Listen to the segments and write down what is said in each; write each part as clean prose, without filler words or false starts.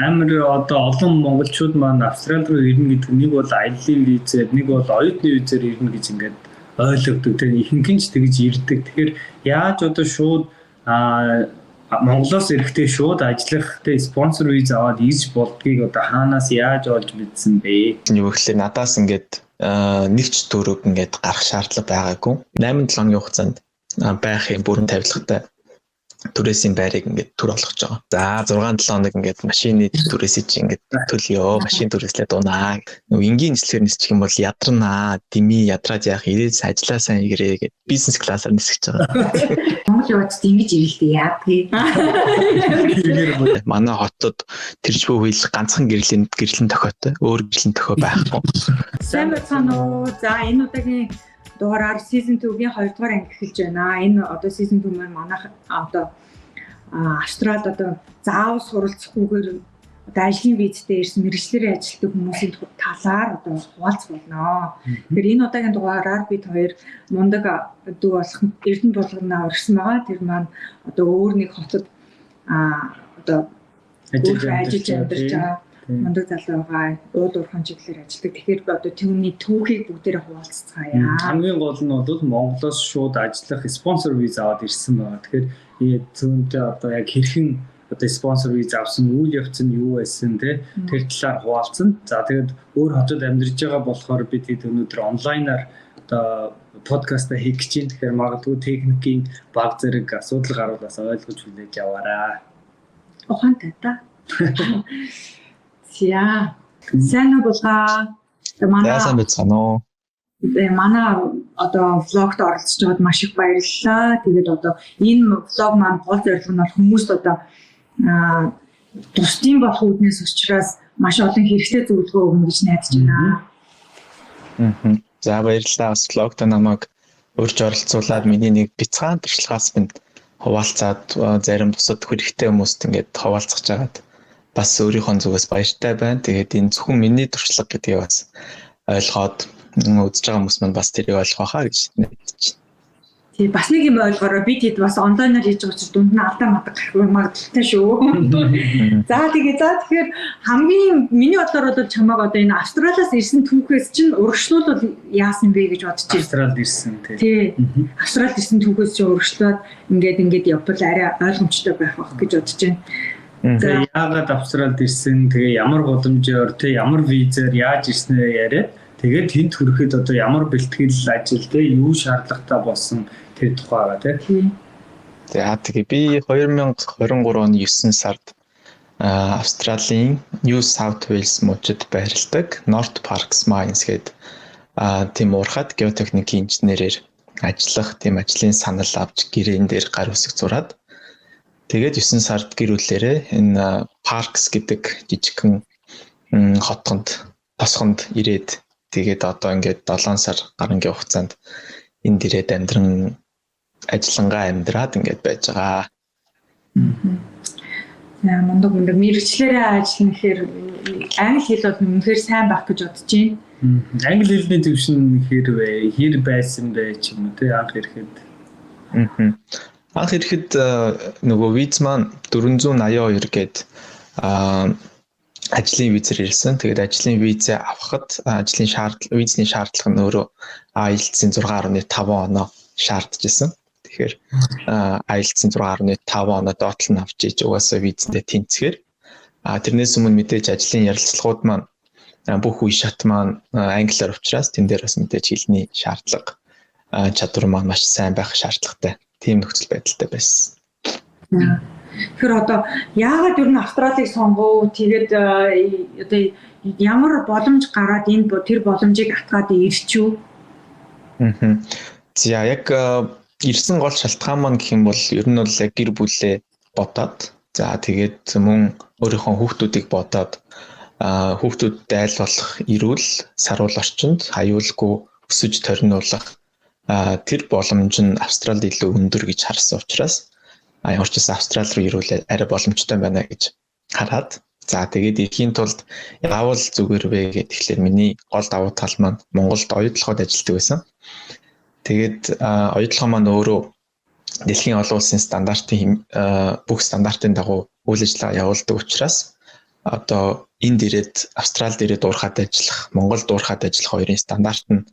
Амар одоо олон монголчууд маань Австрали руу ирнэ гэдэг нэг бол аяллаа визээр, нэг бол оюутны визээр ирнэ гэж ингээд ойлгогддог. Тэгээ ихэнх нь ч тэгж ирдэг. Тэгэхээр яаж одоо шууд Монголоос ирэхдээ шууд ажиллахтай спонсор виз аваад ирж болдгийг одоо хаанаас яаж олж мэдсэн бэ? Юу гэхлээр надаас ингээд нэгч төгрөг ингээд гарах шаардлага байгаагүй. 8-7 хоногийн хугацаанд байх юм бүрэн тавилгатай түрээсийн байрыг ингээд төр олгож байгаа. За 6-7 хоног ингээд машины түрээсийг чи ингээд төлөё. Машин түрээслээ дуунаа. Нөгөө энгийн нислэгээр нисчих юм бол ядарнаа. Дими ядраад яах ирээд ажиллаа сайн игрээ гэд бизнес классаар нисгэж байгаа. Монгол яваад ингэж ирэлтэй яадгийг. Манай хотод тэржбүү хэл ганцхан гэрлэн тохиотой. Өөр гэрлэн тохио байхгүй. Сайн байна уу? За энэ удаагийн дугаараар season 2-гийн 2 дугаар анги эхэлж байна. Энэ одоо season 2 маань манайх одоо Австралид одоо заавал суралцахгүйгээр одоо ажлын визтэй ирсэн мэргэжлэрийн ажилтдаг хүмүүсийн талаар одоо хуваалцах болно. Тэгэхээр энэ удаагийн дугаараар бид хоёр мундаг дүү болох Эрдэнэ булгана урьсан байгаа. Тэр маань одоо өөр нэг хотод одоо ажиллаж амьдарч байгаа мундаг залуу байгаа. Уул уурхайн чиглэлээр ажилладаг. Тэгэхээр одоо түүний түүхийг бүгдээрээ хуваалцгаая. Хамгийн гол нь бол Монголоос шууд ажиллах спонсор виз аваад ирсэн байгаа. Тэгэхээр зүүнтэй одоо яг хэрхэн одоо спонсор виз авсан үйл явц нь юу байсан те тэр талаар хуваалцсан. За тэгээд өөр хотод амьдарч байгаа болохоор бид өнөөдөр онлайнаар одоо подкаст хийх гэж байна. Тэгэхээр магадгүй техникийн баг зэрэг асуудал гарвалаас ойлгож хүлээж аваарай. Ухаантай та. Яа. Сайн уу булгаа. Яасан бицхан уу? Манай одоо влогт оролцож байгаад маш их баярлалаа. Тэгээд одоо энэ влог маань гол зорилго нь хүмүүст одоо тусдын болох үүднээс учраас маш олон хэрэгтэй зөвлөгөө өгнө гэж найдаж байна. За баярлалаа. Бас влогт намайг урьж оролцуулаад миний нэг бяцхан туршлагаас минь хуваалцаад зарим бусад хэрэгтэй хүмүүст ингээд хуваалцах жагаад бас өөрийнхөө зүгээс баяртай байна. Тэгээд энэ зөвхөн миний туршлага гэдгийг бас ойлгоод үзэж байгаа хүмүүс маань бас тэрийг ойлгох хаа гэж найдаж байна. Тэгээ бас нэг юм ойлгоорой. Бид хэд бас онлайнаар хийж байгаа учраас дунд нь алдаа мадаг гарах магадaltaй шүү. Тэгэхээр хамгийн миний бодлоор бол чамайг одоо энэ Австралиас ирсэн түүхээс чинь урагшлуулбал яасан бэ гэж бодож байна. Австралид ирсэн тий. Австралид ирсэн түүхээс чинь урагшлаад ингээд явбал арай ойлгомжтой байх байх гэж бодож байна. Тэгээ яагаад Австралид ирсэн, тэгээ ямар боломжоор, тэгээ ямар визээр яаж ирснээ яриад тэгээд тэнд хүрэхэд одоо ямар бэлтгэл ажил те юу шаардлагатай болсон тэр тухай байгаа тийм. За тэгээ би 2023 оны 9 сард Австралийн New South Wales мужид байрладаг North Parks Mines гээд тийм уурхад геотехникийн инженерээр ажиллах тийм ажлын санал авч гэрээн дээр гар үсэг зураад тэгээд 9 сард гэр бүлээрээ энэ Parks гэдэг жижигхэн тосгонд ирээд тэгээд одоо ингээд 7 сар гарангийн хугацаанд энд ирээд ажиллангаа амьдраад ингээд байж байгаа. Яа мундаг мэргэжлэрээ ажиллах гэхээр англи хэл бол үнэхээр сайн байх гэж бодож байна. Англи хэлний төвшин хэр байсан бэ ч юм уу те анх ирэхэд. Анх ирэхэд нөгөө виз маань 482 гээд ажлын визээр ирсэн. Тэгээд ажлын визээ авахд визний шаардлага нь өөрөө IELTS-ийн 6.5 оноо шаардж исэн. Тэгэхээр IELTS-ийн 6.5 оноо доотлол нь авч иж угаасаа визтэй тэнцгээр. Тэрнээс өмнө мэдээж ажлын ярилцлагууд маань бүх үе шат маань англиар учраас тэн дээр бас мэдээж хэлний шаардлага чадвар маань маш сайн байх шаардлагатай. Тийм нөхцөл байдалтай байсан. Тэгэхээр одоо яагаад ер нь Австралийг сонгов? Тэгээд одоо ямар боломж гараад тэр боломжийг атгаад ирчихв? За яг ирсэн гол шалтгаан маань гэх юм бол ер нь бол яг гэр бүлээ бодоод за тэгээд мөн өөрийнхөө хүүхдүүдийг бодоод хүүхдүүдтэй айл болох эрүүл саруул орчинд аюулгүй өсөж торниулах тэр боломж нь Австралид илүү өндөр гэж харсан учраас урьдчилан Австрали руу ирүүл арай боломжтой байна гэж хараад за тэгээд ирэхийн тулд яавал зүгээр вэ гэдэг тэгэхээр миний гол давуу тал маань Монголд оюутлогод ажилладаг байсан. Тэгээд оюутлогоо маань өөрөө дэлхийн олон улсын стандартын бүх стандартын дагуу үйл ажиллагаа явуулдаг учраас одоо энд ирээд Австралид ирээд уурхаад ажиллах, Монголд уурхаад ажиллах хоёрын стандарт нь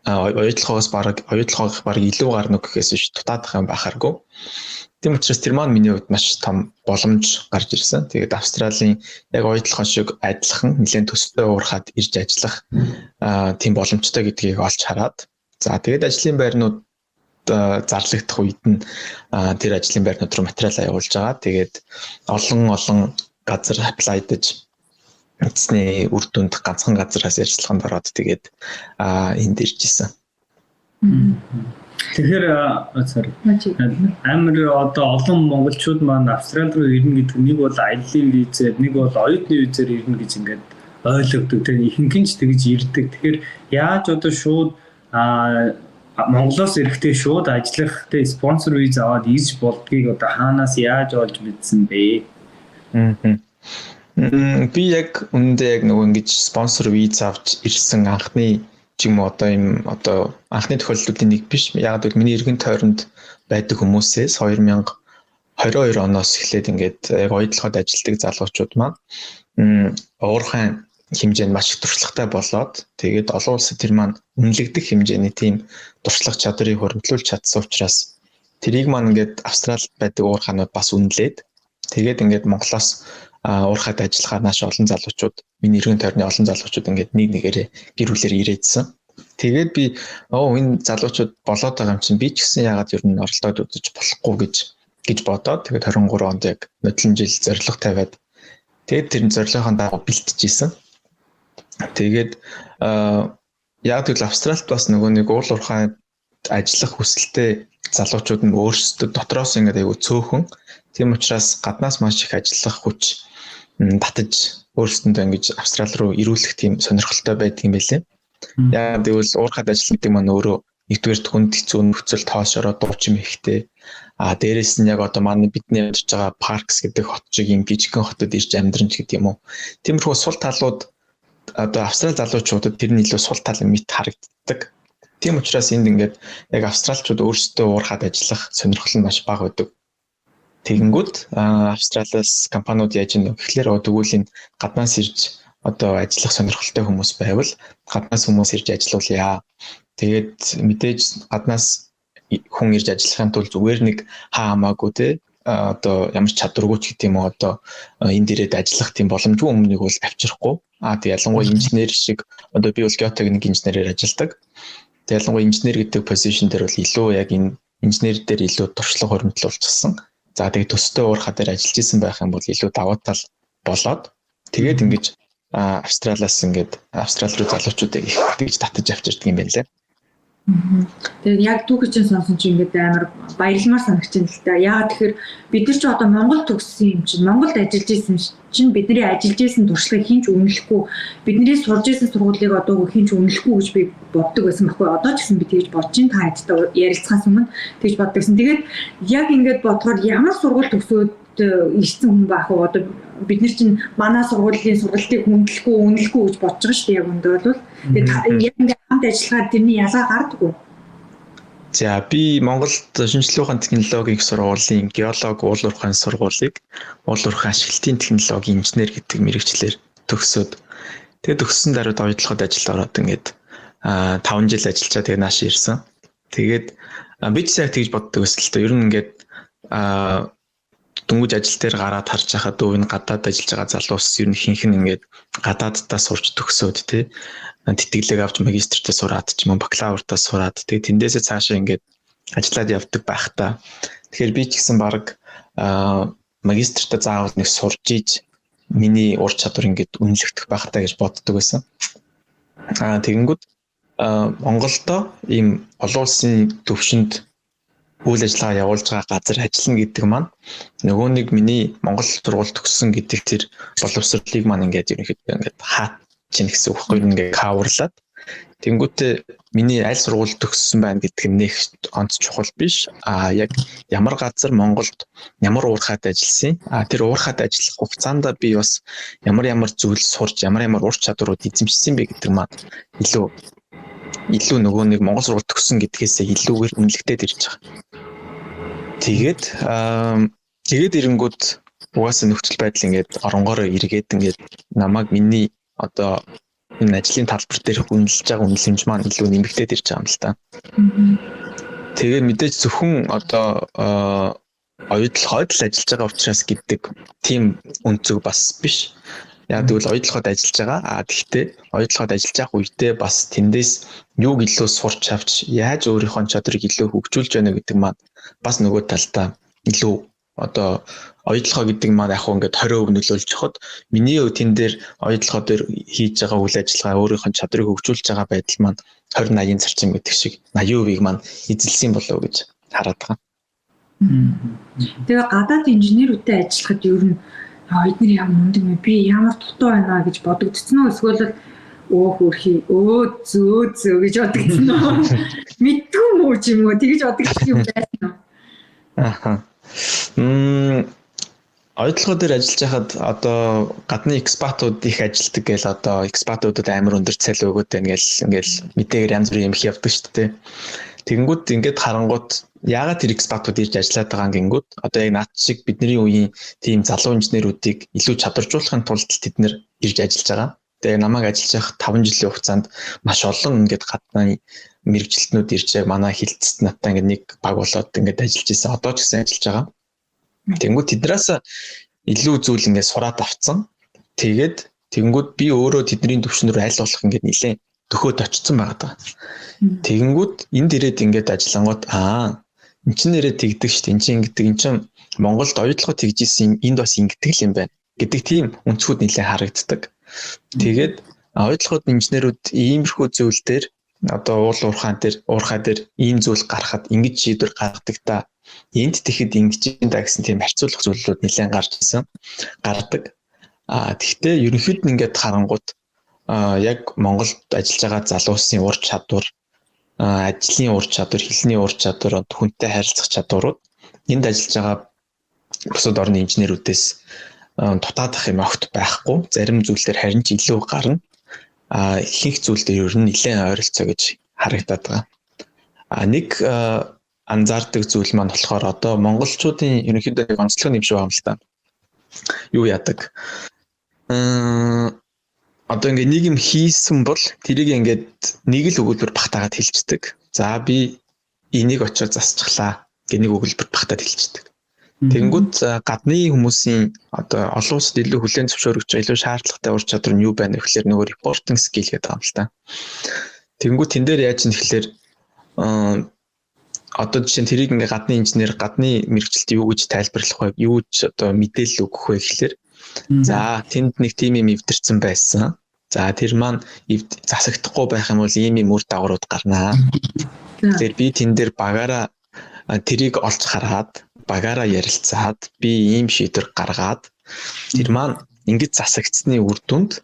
оюутлогоос бараг илүү гарна гэхээс биш дутаадах юм байхааргүй. Тийм учраас тэр маань миний хувьд маш том боломж гарч ирсэн. Тэгээд Австралийн яг оюутлогоо шиг адилхан нэлээд төстэй уурхаад ирж ажиллах тийм боломжтой гэдгийг олж хараад. За тэгээд ажлын байрнууд зарлагдах үед нь тэр ажлын байрнууд руу материал явуулж байгаа. Тэгээд олон газар аплайдж эцсний үр дүнд ганцхан газараас ажиллаханд ороод тэгээд энд ирж исэн. Тэгэхээр амар одоо олон монголчууд маань Австрали руу ирнэ гэдэг нэг бол аяллаа визээр, нэг бол оюутны визээр ирнэ гэж ингээд ойлгогддог. Тэгээд ихэнх нь ч тэгж ирдэг. Тэгэхээр яаж одоо шууд Монголоос ирэхдээ шууд ажиллах тэ спонсор виз аваад ирж болдгийг одоо хаанаас яаж олж мэдсэн бэ? Би яг үндэ яг нөгөө ингэж спонсор виз авч ирсэн анхны ч юм уу одоо анхны тохиолдлуудын нэг биш. Яг л миний эргэн тойронд байдаг хүмүүсээс 2022 оноос эхлээд ингээд яг оюутлогод ажилладаг залуучууд маань уурхайн хэмжээнд маш их туршлагатай болоод тэгээд олон улсад тэр маань үнэлэгдэх хэмжээний тийм туршлага чадрыг хөрвүүлж чадсан учраас тэрийг маань ингээд Австралид байдаг уурхаанууд бас үнэлээд тэгээд ингээд Монголоос уурхад ажиллахаар нааш олон залуучууд миний эргэн тойрны олон залуучууд ингээд нэгээрээ гэр бүлээр ирээдсэн. Тэгээд би энэ залуучууд болоод байгаа юм чинь би ч гэсэн яагаад ер нь оролдоод үзэж болохгүй гэж бодоод тэгээд 23 онд яг нодлон жил зорилго тавиад тэгээд тэр зорилгын дагуу бэлтжижсэн. Тэгээд яг тэгэл Австралид бас нөгөө нэг уурхайд ажиллах хүсэлтэй залуучууд нь өөрсдөө дотроос ингээд аягүй цөөхөн. Тийм учраас гаднаас маш их ажиллах хүч татаж өөрсдөндөө ингэж Австрали руу ирүүлэх тийм сонирхолтой байдаг юм байлээ. Яг тэгвэл уурхайд ажилладаг маань өөрөө нэгдүгээр хүнд хэцүү нөхцөл тоошороо дуучин ихтэй. Дээрээс нь яг одоо манай бидний амьдарч байгаа Паркс гэдэг хот шиг юм жижигхэн хотод ирж амьдран ч гэдэг юм уу. Тиймэрхүү сул талууд одоо Австрали залуучуудад тэрний илүү сул тал мэт харагддаг. Тийм учраас энд ингээд яг австралчууд өөрсдөө уурхайд ажиллах сонирхол нь маш бага байдаг. Тэгэнгүүт Австралиас компаниуд яаж ийм гэхлээр тэгвэл энэ гаднаас ирж одоо ажиллах сонирхолтой хүмүүс байвал гаднаас хүмүүс ирж ажиллаулъя. Тэгээд мэдээж гаднаас хүн ирж ажиллахын тулд зүгээр нэг хамаагүй те одоо ямар чадваргүй ч гэдэг юм уу одоо энд ирээд ажиллах тийм боломжгүй өмнөнийг бол авчрахгүй. Тэг ялангуяа инженер шиг одоо би бол геотехник инженерээр ажилладаг. Тэг ялангуяа инженер гэдэг позишн дээр бол илүү яг энэ инженер дээр илүү туршлага хөрвүүлчихсэн. За тэгээд төстэй уурхаа дээр ажиллаж исэн байх юм бол илүү давуу тал болоод тэгээд ингэж Австралиас ингээд Австрали руу залуучуудыг их тэгж татаж авчирдаг юм байна лээ. Тэгээд яг түүхий чинь сонсон чинь ингээд амар баярламар санагчин л та. Яагаад тэгэхээр бид нар ч одоо Монгол төгссөн юм чинь Монголд ажиллаж исэн чинь бидний ажиллаж исэн туршлагыг хинч үнэлэхгүй бидний сурж исэн сургуулийг одоо хинч үнэлэхгүй гэж би боддог байсан байхгүй. Одоо ч гэсэн би тэгж бодож ин та хэдтэй ярилцахаас өмнө тэгж боддог гэсэн. Тэгээд яг ингээд бодохоор ямар сургууль төгсөөд ирсэн хүн байх уу одоо бид нар чинь манай сургуулийн сургалтыг үнэлэхгүй гэж бодож байгаа шүү дээ яг өндөө бол тэгээд яг ингээд хамт ажиллахаар тэрний ялгаа гардаг уу? За би Монголд шинжилгээ ухааны технологийн сургуулийн геолог уул уурхайн сургуулийг уул уурхайн ашиглалтын технологийн инженер гэдэг мэргэжлэр төгсөөд тэгээд төгссөн даруйд оюутлогод ажилд ороод ингээд 5 жил ажиллачаа тэгээд нааш ирсэн. Тэгээд би ч яг тэгж боддог байсан л та. Ер нь ингээд дөнгөж ажил дээр гараад харж байхад энэ гадаад ажиллаж байгаа залуус ер нь ихэнх нь ингээд гадааддаа сурч төгсөөд тий тэтгэлэг авч магистртаа сураад ч юм уу бакалавртаа сураад тэгээ тэндээсээ цаашаа ингээд ажиллаад явдаг байх та. Тэгэхээр би ч гэсэн баг магистртаа заавал нэг сурж ийж миний ур чадвар ингээд үнэлэгдэх байх та гэж боддог байсан. Тэгэнгүүт Монголдо ийм олон улсын төвшөнд үйл ажиллагаа явуулж байгаа газар ажиллана гэдэг маань нөгөө нэг миний Монгол сургууль төгссөн гэдэг тэр боловсролыг маань ингээд ерөнхийдөө ингээд хаат чинь гэсэн үг байхгүй ингээд каверлаад тэнгүүтээ миний аль сургууль төгссөн байна гэдэг нь нэг онц чухал биш. Яг ямар газар Монголд ямар уурхайд ажилласан. Тэр уурхайд ажиллах хугацаанд би бас ямар зүйл сурч ямар ур чадварууд эзэмшсэн бэ гэдэг маань илүү нөгөө нэг Монгол сургууль төгссөн гэдгээсээ илүүгээр үнэлэгдээд ирж байгаа. Тэгээд ирэнгүүт угаасаа нөхцөл байдал ингээд оронгороо эргээд ингээд намайг миний одоо энэ ажлын талбар дээр үнэлж байгаа үнэлэмж маань илүү нэмэгдээд ирж байгаа юм л та. Тэгээ мэдээж зөвхөн одоо оюутлогод л ажиллаж байгаа учраас гэдэг тийм өнцөг бас биш. Яг тэгвэл оюутлогод ажиллаж байгаа. Тэгэхдээ оюутлогод ажиллаж байгаа үедээ бас тэндээс юуг илүү сурч авч яаж өөрийнхөө чадрыг илүү хөгжүүлж байна гэдэг маань бас нөгөө талдаа илүү одоо оюутлогоо гэдэг маань яг хөө ингээд 20% нөлөөлж хахад миний тэн дээр оюутлогоо дээр хийж байгаа үйл ажиллагаа өөрийнхөө чадрыг хөгжүүлж байгаа байдал маань 20-80 зарчим гэдэг шиг 80%-ийг маань эзэлсэн болов гэж хараад байгаа. Тэгээ гадаад инженерүүдтэй ажиллахад ер нь эдгээр ямар мундаг мэ би ямар дутуу байна гэж бодогдсон уу эсвэл хөөрхий зөө гэж бодогдсон уу мэдгүй мүү ч юм уу тэгж бодогдсон юм байсан уу? Оюутлогоо дээр ажиллаж байхад одоо гадны экспатууд их ажилладаг гэл одоо экспатуудад амар өндөр цалин өгöd байна ингээл мэдээгээр янз бүрийн юм их явдаг шүү дээ. Тэгэнгүүт ингээд харангууд яагаад тэр экспатууд ирж ажиллаад байгаа гингүүд одоо яг наад шиг бидний үеийн тийм залуу инженерүүдийг илүү чадваржуулахын тулд тэд нэр ирж ажиллаж байгаа. Тэгээ намайг ажиллаж явах 5 жилийн хугацаанд маш олон ингээд гадны мэрэгчлэтнүүд ирж яг манай хилцэст надтай ингээд нэг баг болоод ингээд ажиллаж исэн. Одоо ч гэсэн ажиллаж байгаа. Тэнгүүд тэднээс илүү зүйл ингээд сураад авцсан. Тэгэнгүүт би өөрөө тэдний төвшнөр айл болох ингээд нилээн төхөөд очсон байгаа. Тэгэнгүүт энд ирээд ингээд ажиллангууд эн чинь нэрээ тэгдэг шүү дээ. Эн чинь ингэдэг. Эн чинь Монголд оюутлогоо тэгжсэн энд бас ингэдэг юм байна гэдэг тийм өнцгүүд нэлээд харагддаг. Тэгээд оюутлогод инженерүүд иймэрхүү зүйл дээр одоо уурхай дээр ийм зүйл гарахад ингэж шийдвэр гаргадаг та энд тэгэхэд ингэж юм да гэсэн тийм харьцуулах зүйлүүд нэлээд гардаг. Тэгэхдээ ерөнхийд нь ингээд харангууд яг Монголд ажиллаж байгаа залуусын ур чадвар, ажлын ур чадвар, хэлний ур чадвар, хүнтэй харилцах чадварууд энд ажиллаж байгаа бусад орны инженерүүдээс дутаадах юм огт байхгүй. Зарим зүйлээр харин ч илүү гарна. Ихэнх зүйлээр ер нь нэлээд ойролцоо гэж харагдаад байгаа. Нэг анзаардаг зүйл маань болохоор одоо монголчуудын ерөнхийдөө онцлог юм шиг байна л та. Юу яадаг? Одоо ингээд нэг юм хийсэн бол тэрийг ингээд нэг л өгүүлбэр багтаагаад хэлцдэг. За би энийг очиод засчихлаа гэх нэг өгүүлбэр багтаад хэлцдэг. Тэнгүүд гадны хүмүүсийн одоо олон улсад илүү хүлээн зөвшөөрөгч илүү шаардлагатай ур чадвар нь юу байна вэ гэхээр нөгөө репортинг скил гэдэг юм л та. Тэнгүүд тэн дээр яаж юм тэгэхээр одоо жишээ нь тэрийг ингээд гадны инженер гадны мэрэгчлэлт юу гэж тайлбарлах вэ? Юу ч одоо мэдээлэл өгөх вэ гэхээр за тэнд нэг тим юм эвдэрсэн байсан. За тэр маань засагдахгүй байх юм бол ийм үр дагаврууд гарнаа. Тэгэхээр би тэн дээр багаараа тэрийг олж хараад багаараа ярилцаад би ийм шийдвэр гаргаад тэр маань ингэж засагдсны үр дүнд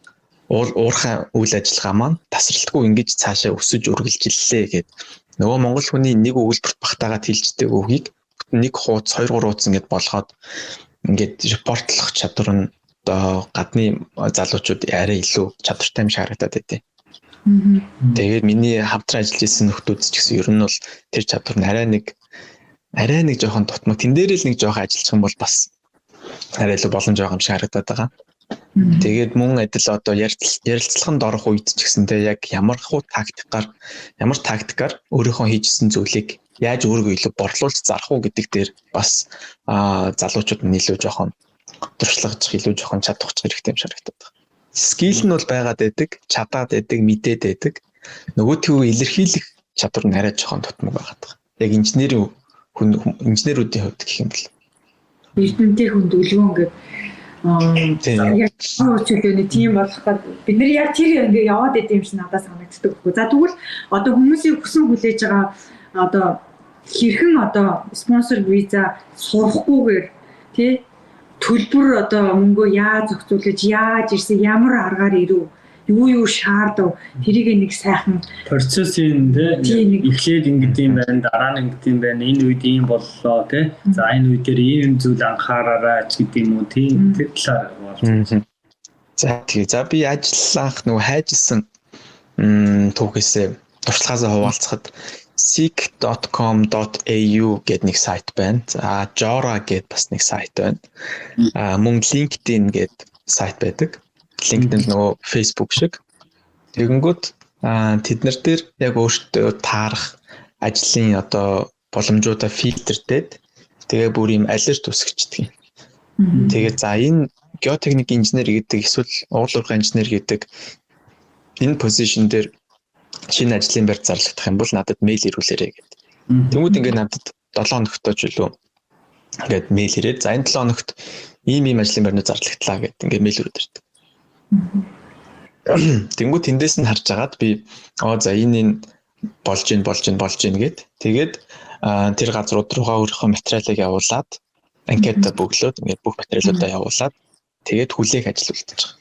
уурхай үйл ажиллагаа маань тасралтгүй ингэж цаашаа өсөж үргэлжиллээ гэд нөгөө монгол хүний нэг өгүүлбэрт багтаагаад хэлждэг үгийг нэг хуудас 2-3 хуудас ингэж болгоод ингэж репортлох чадвар нь одоо гадны залуучууд арай илүү чадвартай юм шиг харагдаад байдیں۔ Тэгээд миний хамтран ажиллаж исэн нөхдүүд ч гэсэн ер нь бол тэр чадвар нь арай нэг жоохон дутмаг. Тэн дээр л нэг жоохон ажиллах юм бол бас арай илүү боломж байгаа юм шиг харагдаад байгаа. Тэгээд мөн адил одоо ярилцлаганд орох үед ч гэсэндээ яг ямар тактикаар өөрийнхөө хийжсэн зүйлийг яаж өөрийгөө илүү борлуулж зарах уу гэдэг дээр бас залуучууд нь илүү жоохон туршлагаж илүү жоохон чадах хэрэгтэй юм шиг харагдаад байна. Скил нь бол байгаад байдаг, чадаад байдаг, мэдээд байдаг. Нөгөө төв илэрхийлэх чадвар нь арай жоохон дутмаг байгаад байна. Яг инженерүүдийн хувьд гэх юм бол эрдэмтдийн хүнд үлгөө ингээд яг чөлөөний тим болох гэдэг бид нар яг тэр ингээд яваад идэв юм шиг надад санагддаг байхгүй. За тэгвэл одоо хүмүүсийн хүсэн хүлээж байгаа одоо хэрхэн одоо спонсор виза сурахгүйгээр тий төлбөр одоо мөнгөө яаж зохицуулж яаж ирсэн ямар аргаар ирв юу шаардав тэрийг нэг сайхан процессын тий эхлээд ингэдэм байна дараа нь ингэдэм байна энэ үед ийм боллоо тий за энэ үед дээр ийм зүйл анхаараарай ч гэдэг юм уу тий тэр талаар болж. За би ажиллах нөгөө хайжсан түүхээсээ туршлагаасаа хуваалцахад seek.com.au гэдэг нэг сайт байна. За Jora гэдэг бас нэг сайт байна. Мөн LinkedIn гэдэг сайт байдаг. LinkedIn нөгөө Facebook шиг. Тэгэнгүүт тэд нар дээр яг өөртөө таарах ажлын одоо боломжуудаа фильтрдээд тэгээ бүр юм алерт үсгэждэг юм. Тэгээд за энэ геотехник инженер гэдэг эсвэл уурлуурхай инженер гэдэг энэ позишн дээр шинэ ажлын байр зарлагдах юм бол надад мэйл ирүүлээрэй гэдэг. Тэнгүүд ингээд надад 7 хоногт ч үлээ ингээд мэйл ирээд за энэ 7 хоногт ийм ажлын байрнууд зарлагдлаа гэдэг ингээд мэйл ирдэг. Тэнгүүд тэндээс нь харж агаад би за энэ болж гин гэд. Тэгээд тэр газрууд руугаа өөрийнхөө материалыг явуулаад анкета бөглөөд ингээд бүх материалуудаа явуулаад тэгээд хүлээх ажил үлдээж байгаа.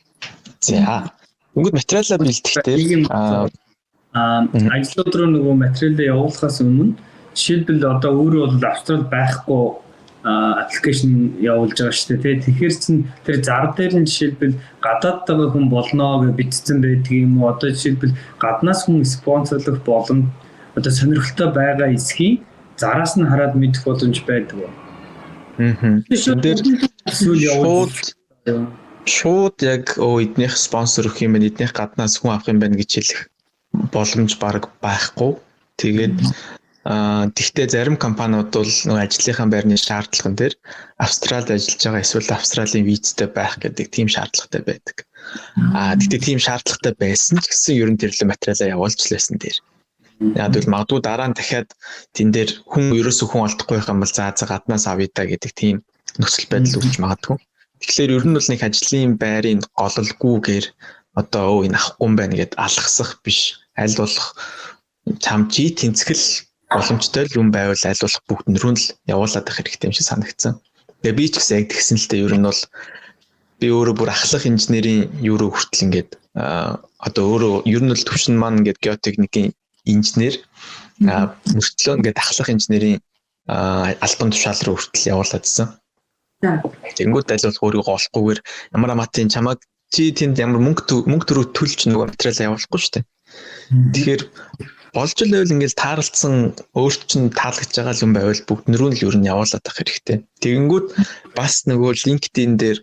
За. Тэнгүүд материалаа бэлтгэхдээ ажлууд руу нөгөө материалаа явуулахаас өмнө жишээлбэл одоо өөрөө бол Австрал байхгүй аппликейшн явуулж байгаа шүү дээ. Тэгэхээр чин тэр зар дээр нь жишээлбэл гадаадтайгаа хүн болно гэж бичсэн байдаг юм уу? Одоо жишээлбэл гаднаас хүн спонсорлох боломж одоо сонирхолтой байгаа эсхийг зараас нь хараад мэдэх боломж байдаг. Шууд яг эднийх спонсор өгөх юм, эднийх гаднаас хүн авах юм байна гэж хэлэх боломж баг байхгүй. Тэгээд тэгтээ зарим компаниуд бол нөгөө ажлынхаа байрны шаардлаган дээр Австралид ажиллаж байгаа эсвэл Австралийн визтэй байх гэдэг тийм шаардлагатай байдаг. Тэгтээ тийм шаардлагатай байсан ч гэсэн ер нь тэрлэн материалаа явуулж лээсэн дээр. Яг л магадгүй дараа нь дахиад тэн дээр хүн ерөөсөө хүн олдохгүй байх юм бол за гаднаас авъя та гэдэг тийм нөхцөл байдал үүсч магадгүй. Тэгэхээр ер нь бол нэг ажлын байрын гололгүйгээр одоо энэ авахгүй юм байна гэд алгасах биш. Аль болох чам чи тэнцгэл боломжтой юм байвал аль болох бүгднөрөө л явуулаад байх хэрэгтэй юм шиг санагдсан. Тэгээ би ч гэсэн яг тэгсэн л дээ ер нь бол би өөрөө бүр ахлах инженерийн юу руу хүртэл ингээд одоо өөрөө ер нь л төвшин маань ингээд геотехникийн инженер мөртлөө ингээд ахлах инженерийн албан тушаал руу хүртэл явуулаадсан. Тэнгүүд аль болох өөрийгөө олохгүйгээр ямар аматын чамаг чи тэнд ямар мөнгө төрөө төлж нөгөө материалаа явуулахгүй шүү дээ. Тэгэхээр болж л байвал ингээд тааралцсан өөрт чинь таалагдж байгаа юм байвал бүгднөрөө л ер нь явуулаад байх хэрэгтэй. Тэгэнгүүт бас нөгөө LinkedIn дээр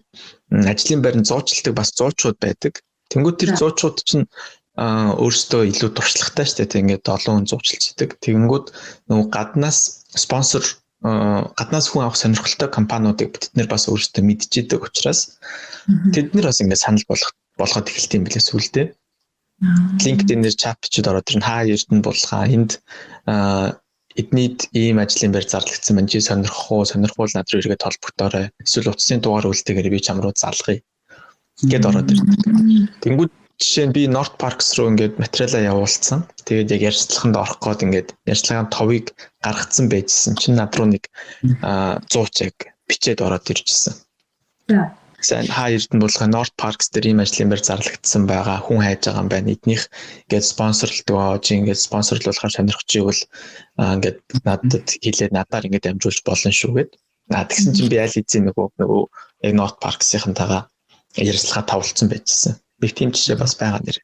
ажлын байранд зуучилдаг бас зуучууд байдаг. Тэнгүүд тэр зуучууд чинь өөрсдөө илүү туршлагатай шүү дээ. Ингээд 7 хүн зуучилчдаг. Тэгэнгүүт нөгөө гаднаас спонсор гаднаас хүн авах сонирхолтой компаниудыг бид нар бас өөрсдөө мэдчихэдэг учраас тэд нар бас ингээд санал болгоод эхэлт юм билээ сүүлдээ. LinkedIn-ээр чат бичиж ороод ирнэ. Эрдэнэ булгаа энд эднийд ийм ажлын байр зарлагдсан байна. Чи сонирхох уу? Сонирхвол над руу иргээд холбогдоорой. Эсвэл утасны дугаар үлдээгээрээ би чам руу залгая гэд ороод ирдэг. Тэнгүүд жишээ нь би North Parks руу ингээд материалаа явуулсан. Тэгээд яг ярьцлаганд орох гээд ингээд ярьцлагын товыг гаргацсан байжсэн чинь над руу нэг 100 яг бичээд ороод иржсэн. Сайн Эрдэнэ булгаа North Parks дээр ийм ажлын байр зарлагдсан байгаа. Хүн хайж байгаа юм байна. Эднийх ингээд спонсорлдог ингээд спонсорлуулахаар сонирхож ивэл ингээд надад хэлээд надаар ингээд амжуулж болно шүү гэд. Тэгсэн чинь би аль хэзээ нөгөө яг North Parks-ийнхантайгаа ярилцлага тавлцсан байжсэн. Би тийм жишээ бас байгаа нэр.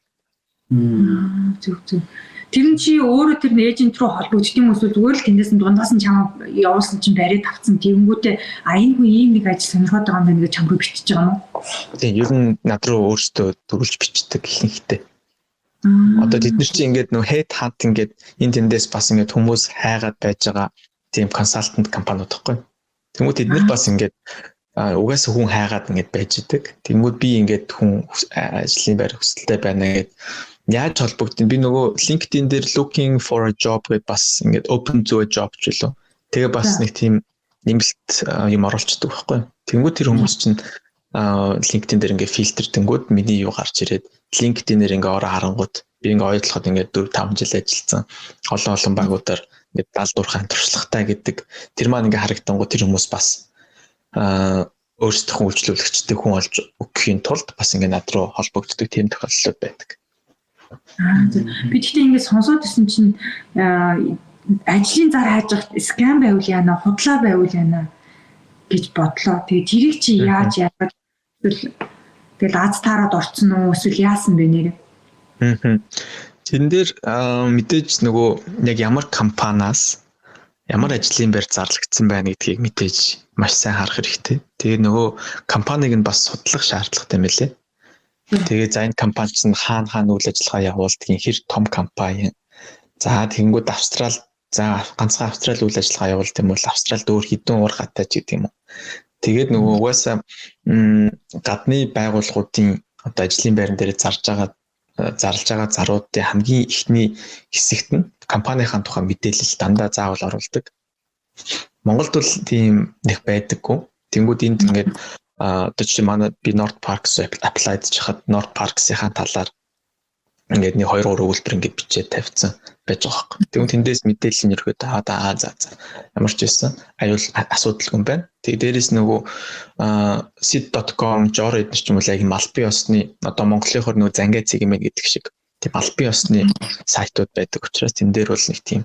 Зүг. Тэр нь чи өөрөө тэр эйжент руу холбогдчих юм эсвэл зүгээр л тэндээс нь дундаас нь чам явуулсан чинь бариад авцсан. Тэгэнгүүтээ энэ хүн ийм нэг ажил сонирхоод байгаа юм байна гэж чам руу бичиж байгаа юм уу? Тийм, ер нь над руу өөрсдөө төрүүлж бичдэг ихэнхдээ. Одоо тэд нар чинь ингээд нөө head hunt ингээд энэ тэндээс бас ингээд хүмүүс хайгаад байж байгаа тийм консалтант компаниуд байхгүй. Тэнгүүд тэд нар бас ингээд угаасаа хүн хайгаад ингээд байж идэг. Тэнгүүд би ингээд хүн ажлын байр хүсэлтэй байна гэд яаж холбогдсон? Би нөгөө LinkedIn дээр looking for a job гэд бас ингээд open to a job ч үлээ. Тэгээ бас нэг тийм нэмэлт юм оруулцдаг байхгүй. Тэнгүүд тэр хүмүүс чинь LinkedIn дээр ингээд фильтртэнгүүд миний юу гарч ирээд LinkedIn-ээр ингээд ороо харангууд би ингээд ойдлоход ингээд 4-5 жил ажилласан. Олон багуудаар ингээд даалдуурхайн туршлагатай гэдэг тэр маань ингээд харагдангууд тэр хүмүүс бас өөрсдөө үйлчлүүлэгчтэй хүн олж өгөхийн тулд бас ингээд над руу холбогддог тийм тохиолдол байдаг. Би тэгтээ ингээд сонсоод ирсэн чинь ажлын зар хайж байхад скам байвал яана, худлаа байвал яана гэж бодлоо. Тэгээд тэрийг чи яаж яагаад тэгэл аз таарад орцсон уу эсвэл яасан бэ нэрээ? Тэн дээр мэдээж нөгөө яг ямар компаниас ямар ажлын байр зарлагдсан байна гэдгийг мэдээж маш сайн харах хэрэгтэй. Тэгээ нөгөө компаниг нь бас судлах шаардлагатай мэлээ. Тэгээ за энэ компани чинь хаана үйл ажиллагаа явуулдаг, хэр том компани. За тэгэнгүүт Австрал ганцхан Австрал үйл ажиллагаа явуулдаг юм бол Австралд өөр хэдэн уур хатаач гэдэг юм уу. Тэгээд нөгөө угаасаа гадны байгууллагуудын одоо ажлын байран дээр зарлж байгаа заруудын хамгийн ихний хэсэгт нь компанийн тухай мэдээлэл дандаа заавал оруулдаг. Монголд бол тийм нэг байдаггүй. Тэнгүүд энд ингээд одоо чи манай би North Parks applied чахад North Parks-ийн талаар ингээд нэг 2-3 өгүүлбэр ингээд бичээд тавьсан байж байгаа хэрэг. Тэгвэл тэндээс мэдээлэл нь өргөд за ямар ч байсан аюул асуудалгүй юм байна. Тэгээ дээрэс нөгөө sid.com жор эднэр ч юм уу яг албан ёсны одоо Монголынхоор нөгөө зангаа цэгмэн гэдэг шиг тийм албан ёсны сайтууд байдаг учраас тэн дээр бол нэг тийм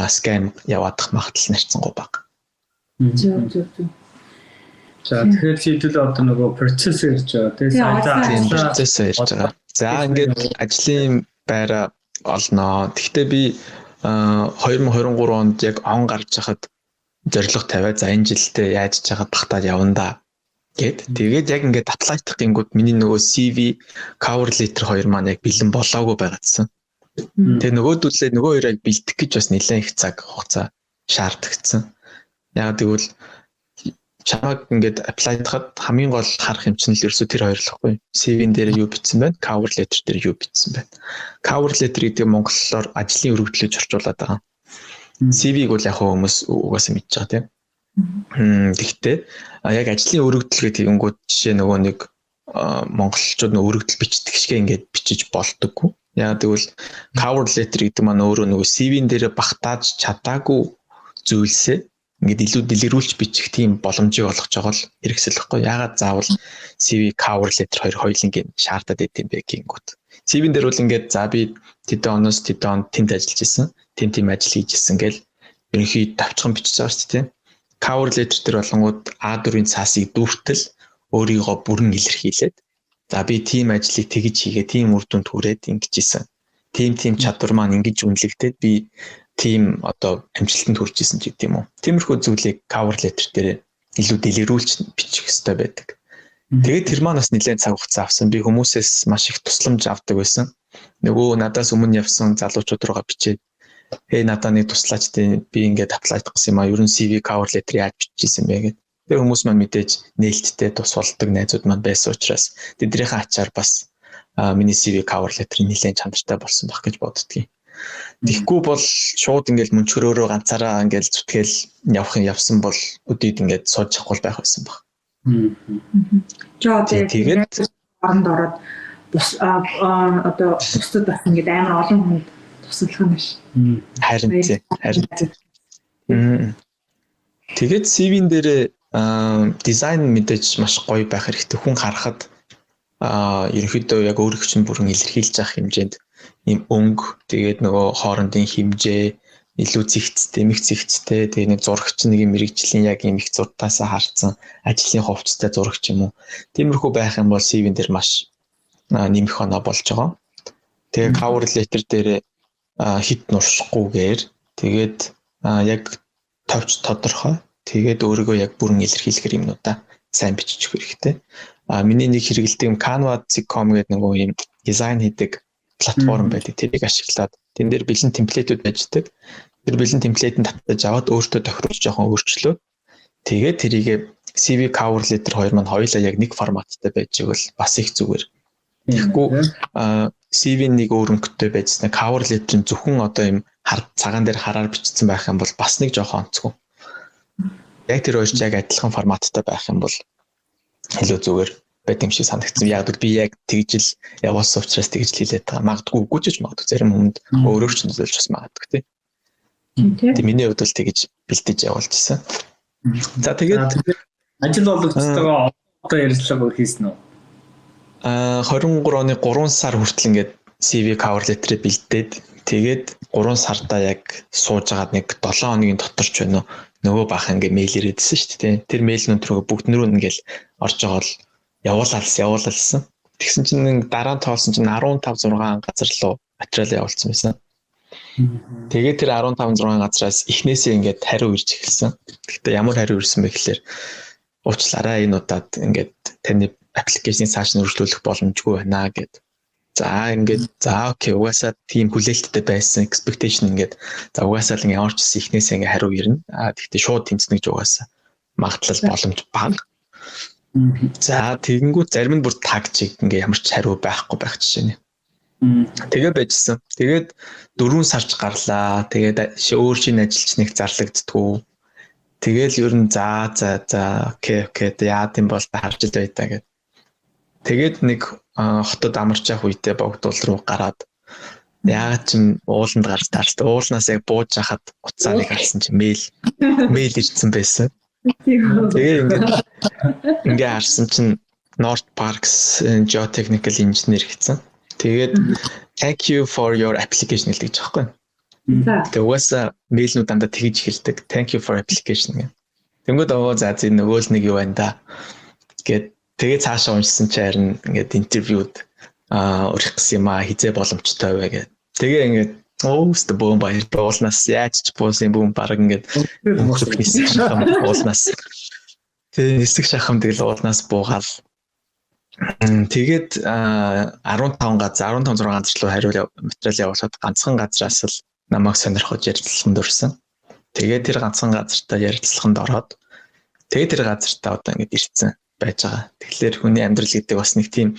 скам яваадах магадлал нарцсангүй баг. Зөв. За тэгэхээр шийдэл одоо нөгөө процесс ирж байгаа тийм процесс ирж байгаа. За ингээд ажлын байраа олноо. Гэхдээ би 2023 онд яг он гарч хахад зорилго тавиад за энэ жилдээ яаж ч яагаад багтаад явна да гэд. Тэгээд яг ингээд аплайдах гингүүд миний нөгөө CV cover letter хоёр маань яг бэлэн болоогүй байгаадсан. Тэгээ нөгөөдүүлээ нөгөө хоёрыг бэлдэх гэж бас нэлээд их цаг хугацаа шаардагдсан. Яг тэгвэл чамаг ингээд аплайдахад хамгийн гол харах юм чинь л ерөөсөө тэр хоёр л байхгүй. CV-н дээр юу бичсэн байна? Cover letter дээр юу бичсэн байна? Cover letter гэдэг монголоор ажлын өргөдлөж орчуулад байгаа. CV-г бол яг хүмүүс угаасаа мэдж байгаа тийм. Гэхдээ яг ажлын өргөдөл гэдэг юмгууд жишээ нөгөө нэг монголчууд нөгөө өргөдөл бичдэг шигээ ингээд бичиж болдоггүй. Яг тэгвэл cover letter гэдэг маань өөрөө нөгөө CV-н дээр багтааж чадаагүй зүйлсээ ингээд илүү дэлгэрүүлж бичих тийм боломжийг олгож байгаа л хэрэгсэл байхгүй. Яагаад заавал CV cover letter хоёулангийн шаардаад байт юм бэ гингүүт. CV-н дээр бол ингээд за би тэдэн оноос тэдэн онд тэнд ажиллаж исэн, тийм ажил хийж исэн гэл ерөнхий давчхан бичиж байгаа шүү дээ. Cover letter дээр болонгууд A4-ийн цаасыг дүүртэл өөрийгөө бүрэн илэрхийлээд за би тийм ажлыг тэгж хийгээ, тийм үр дүнд хүрээд ингэж исэн. Тийм чадвар маань ингэж үнэлэгдээд би тийм одоо амжилтанд хүрч исэн ч гэдэм үү. Тиймэрхүү зүйлийг cover letter дээр илүү дэлгэрүүлж бичих хэрэгтэй байдаг. Тэгээд тэр маань бас нэлээд цаг хугацаа авсан. Би хүмүүсээс маш их тусламж авдаг байсан. Нөгөө надаас өмнө явсан залуучууд руугаа бичээд надад нэг туслаач дээ. Би ингээд аплайд гэсэн юм а. Ерөн CV cover letter яаж бичижсэн бэ гэдэг. Тэгээд хүмүүс маань мэдээж нээлттэй тус болдог найзууд маань байсан учраас тэднийхээ ачаар бас миний CV cover letter нэлээд чанартай болсон байх гэж боддгийг. Тэгэхгүй бол шууд ингээл мөнчгөрөөрөө ганцаараа ингээл зүтгэл явсан бол өдөөд ингээд сууж чадахгүй байх байсан баг. Тэгээд оронд ороод одоо бусдад бас ингээд амар олон хүнд туслах юм биш. Харин. Тэгээд CV-н дээр дизайн мэдээж маш гоё байх хэрэгтэй. Хүн харахад ерөнхийдөө яг өөрийнх чинь бүрэн илэрхийлж авах хэмжээнд ийм өнгө, тэгээд нөгөө хоорондын хэмжээ, илүү зэгцтэй, эмх зэгцтэй, тэгээд нэг зурагч нэг мэрэгжлийн яг ийм их зуртаасаа харцсан ажлын хувцастай зурагч юм уу. Тиймэрхүү байх юм бол CV-н дээр маш нэмэх оноо болж байгаа. Тэгээд cover letter дээр хит нуршихгүйгээр тэгээд яг товч тодорхой, тэгээд өөрийгөө яг бүрэн илэрхийлэх юмнуудаа сайн бичиж өгөх хэрэгтэй. Миний нэг хэрэгэлдэг юм Canva.com гэдэг нэг юм дизайн хийдэг платформ байдаг. Тэрийг ашиглаад тэн дээр бэлэн темплейтүүд байждаг. Тэр бэлэн темплейтийг татаж аваад өөртөө тохируулж жоохон өөрчлөөд тэгээд тэрийг CV cover letter хоёр маань хоёулаа яг нэг форматтай байж игэл бас их зүгээр. Тэгэхгүй CV нэг өөр өнгөтэй байжсан cover letter зөвхөн одоо юм цагаан дээр хараар бичсэн байх юм бол бас нэг жоохон онцгүй. Яг тэр хоёрч яг адилхан форматтай байх юм бол илүү зүгээр байт юм шиг санагдсан. Яг би яг тэгжил явуулсан учраас тэгж хэлээд байгаа. Магадгүй үгүй ч магадгүй зарим хүнд өөрөөр ч нөлөөлж бас магадгүй тий. Тэг миний хувьд бол тэгж бэлдэж явуулчихсан. За тэгээд ажил болгоцтойгоо одоо ярилцлага хийсэн үү? 23 оны 3 сар хүртэл ингээд CV cover letter бэлдээд тэгээд 3 сарда яг сууж агаад нэг 7 хоногийн дотор ч байна уу нөгөө баах ингээд мэйл ирээдсэн шүү дээ. Тэр мэйл нүнтрөө бүгд нөрөө ингээл орж байгаа бол явуулалсан. Тэгсэн чинь нэг дараа нь тоолсон чинь 15 6 газар руу материал явуулсан байсан. Тэгээд тэр 15 6 газраас эхнээсээ ингээд хариу ирж эхэлсэн. Гэхдээ ямар хариу ирсэн бэ гэхээр уучлаарай энэ удаад ингээд таны аппликейшнийг цааш нь үргэлжлүүлэх боломжгүй байна гэд. За ингээд за окей угаасаа тийм хүлээлттэй байсан expectation ингээд за угаасаа л ингээд ямар ч гэсэн эхнээсээ ингээд хариу ирнэ. Тэгтээ шууд тэнцэнэ гэж угаасаа магадлал боломж бага. За тэгэнгүүт зарим нь бүр тагчиг ингээ ямар ч хариу байхгүй байх жишээ нь. Тэгээ байжсэн. Тэгээд 4 сарч гарлаа. Тэгээд өөр шинэ ажилчныг зарлагддгүү. Тэгээл ер нь за окей яа гэм бол харж л байтаа гэд. Тэгээд нэг хотод амарч явах үедээ богдуул руу гараад яагаад ч ууланд гарч таарч уулнаас яг бууж хахад уцааныг харсан чинь мэйл ирсэн байсан. Тэгээ ингээ харсан чинь North Parks Geotechnical Engineer гэсэн. Тэгээд thank you for your application гэдэг жаахгүй. Тэгээд угаасаа мэйлнүүд дандаа тэгж хэлдэг. Thank you for application гэх. Тэнгүүд за нөгөө л нэг юу байна да. Тэгээд цаашаа уншсан чинь харин ингээд интервьюд урих гэсэн юм хизээ боломжтой вэ гэдэг. Тэгээ ингээд өөстө бөөм баяр уулнаас яаж ч буусын бөөм баг ингээд мөхөх нисэх шахам уулнаас. Тэгээ нисэх шахам тэгэл уулнаас буугаал. Тэгээд 15 6 газар руу хариу материал явуулаад ганцхан газраас л намайг сонирхож ярилцлаганд өрсөн. Тэгээд тэр ганцхан газартаа ярилцлаганд ороод тэгээд тэр газартаа одоо ингээд ирсэн байж байгаа. Тэгэхээр хүний амьдрал гэдэг бас нэг тийм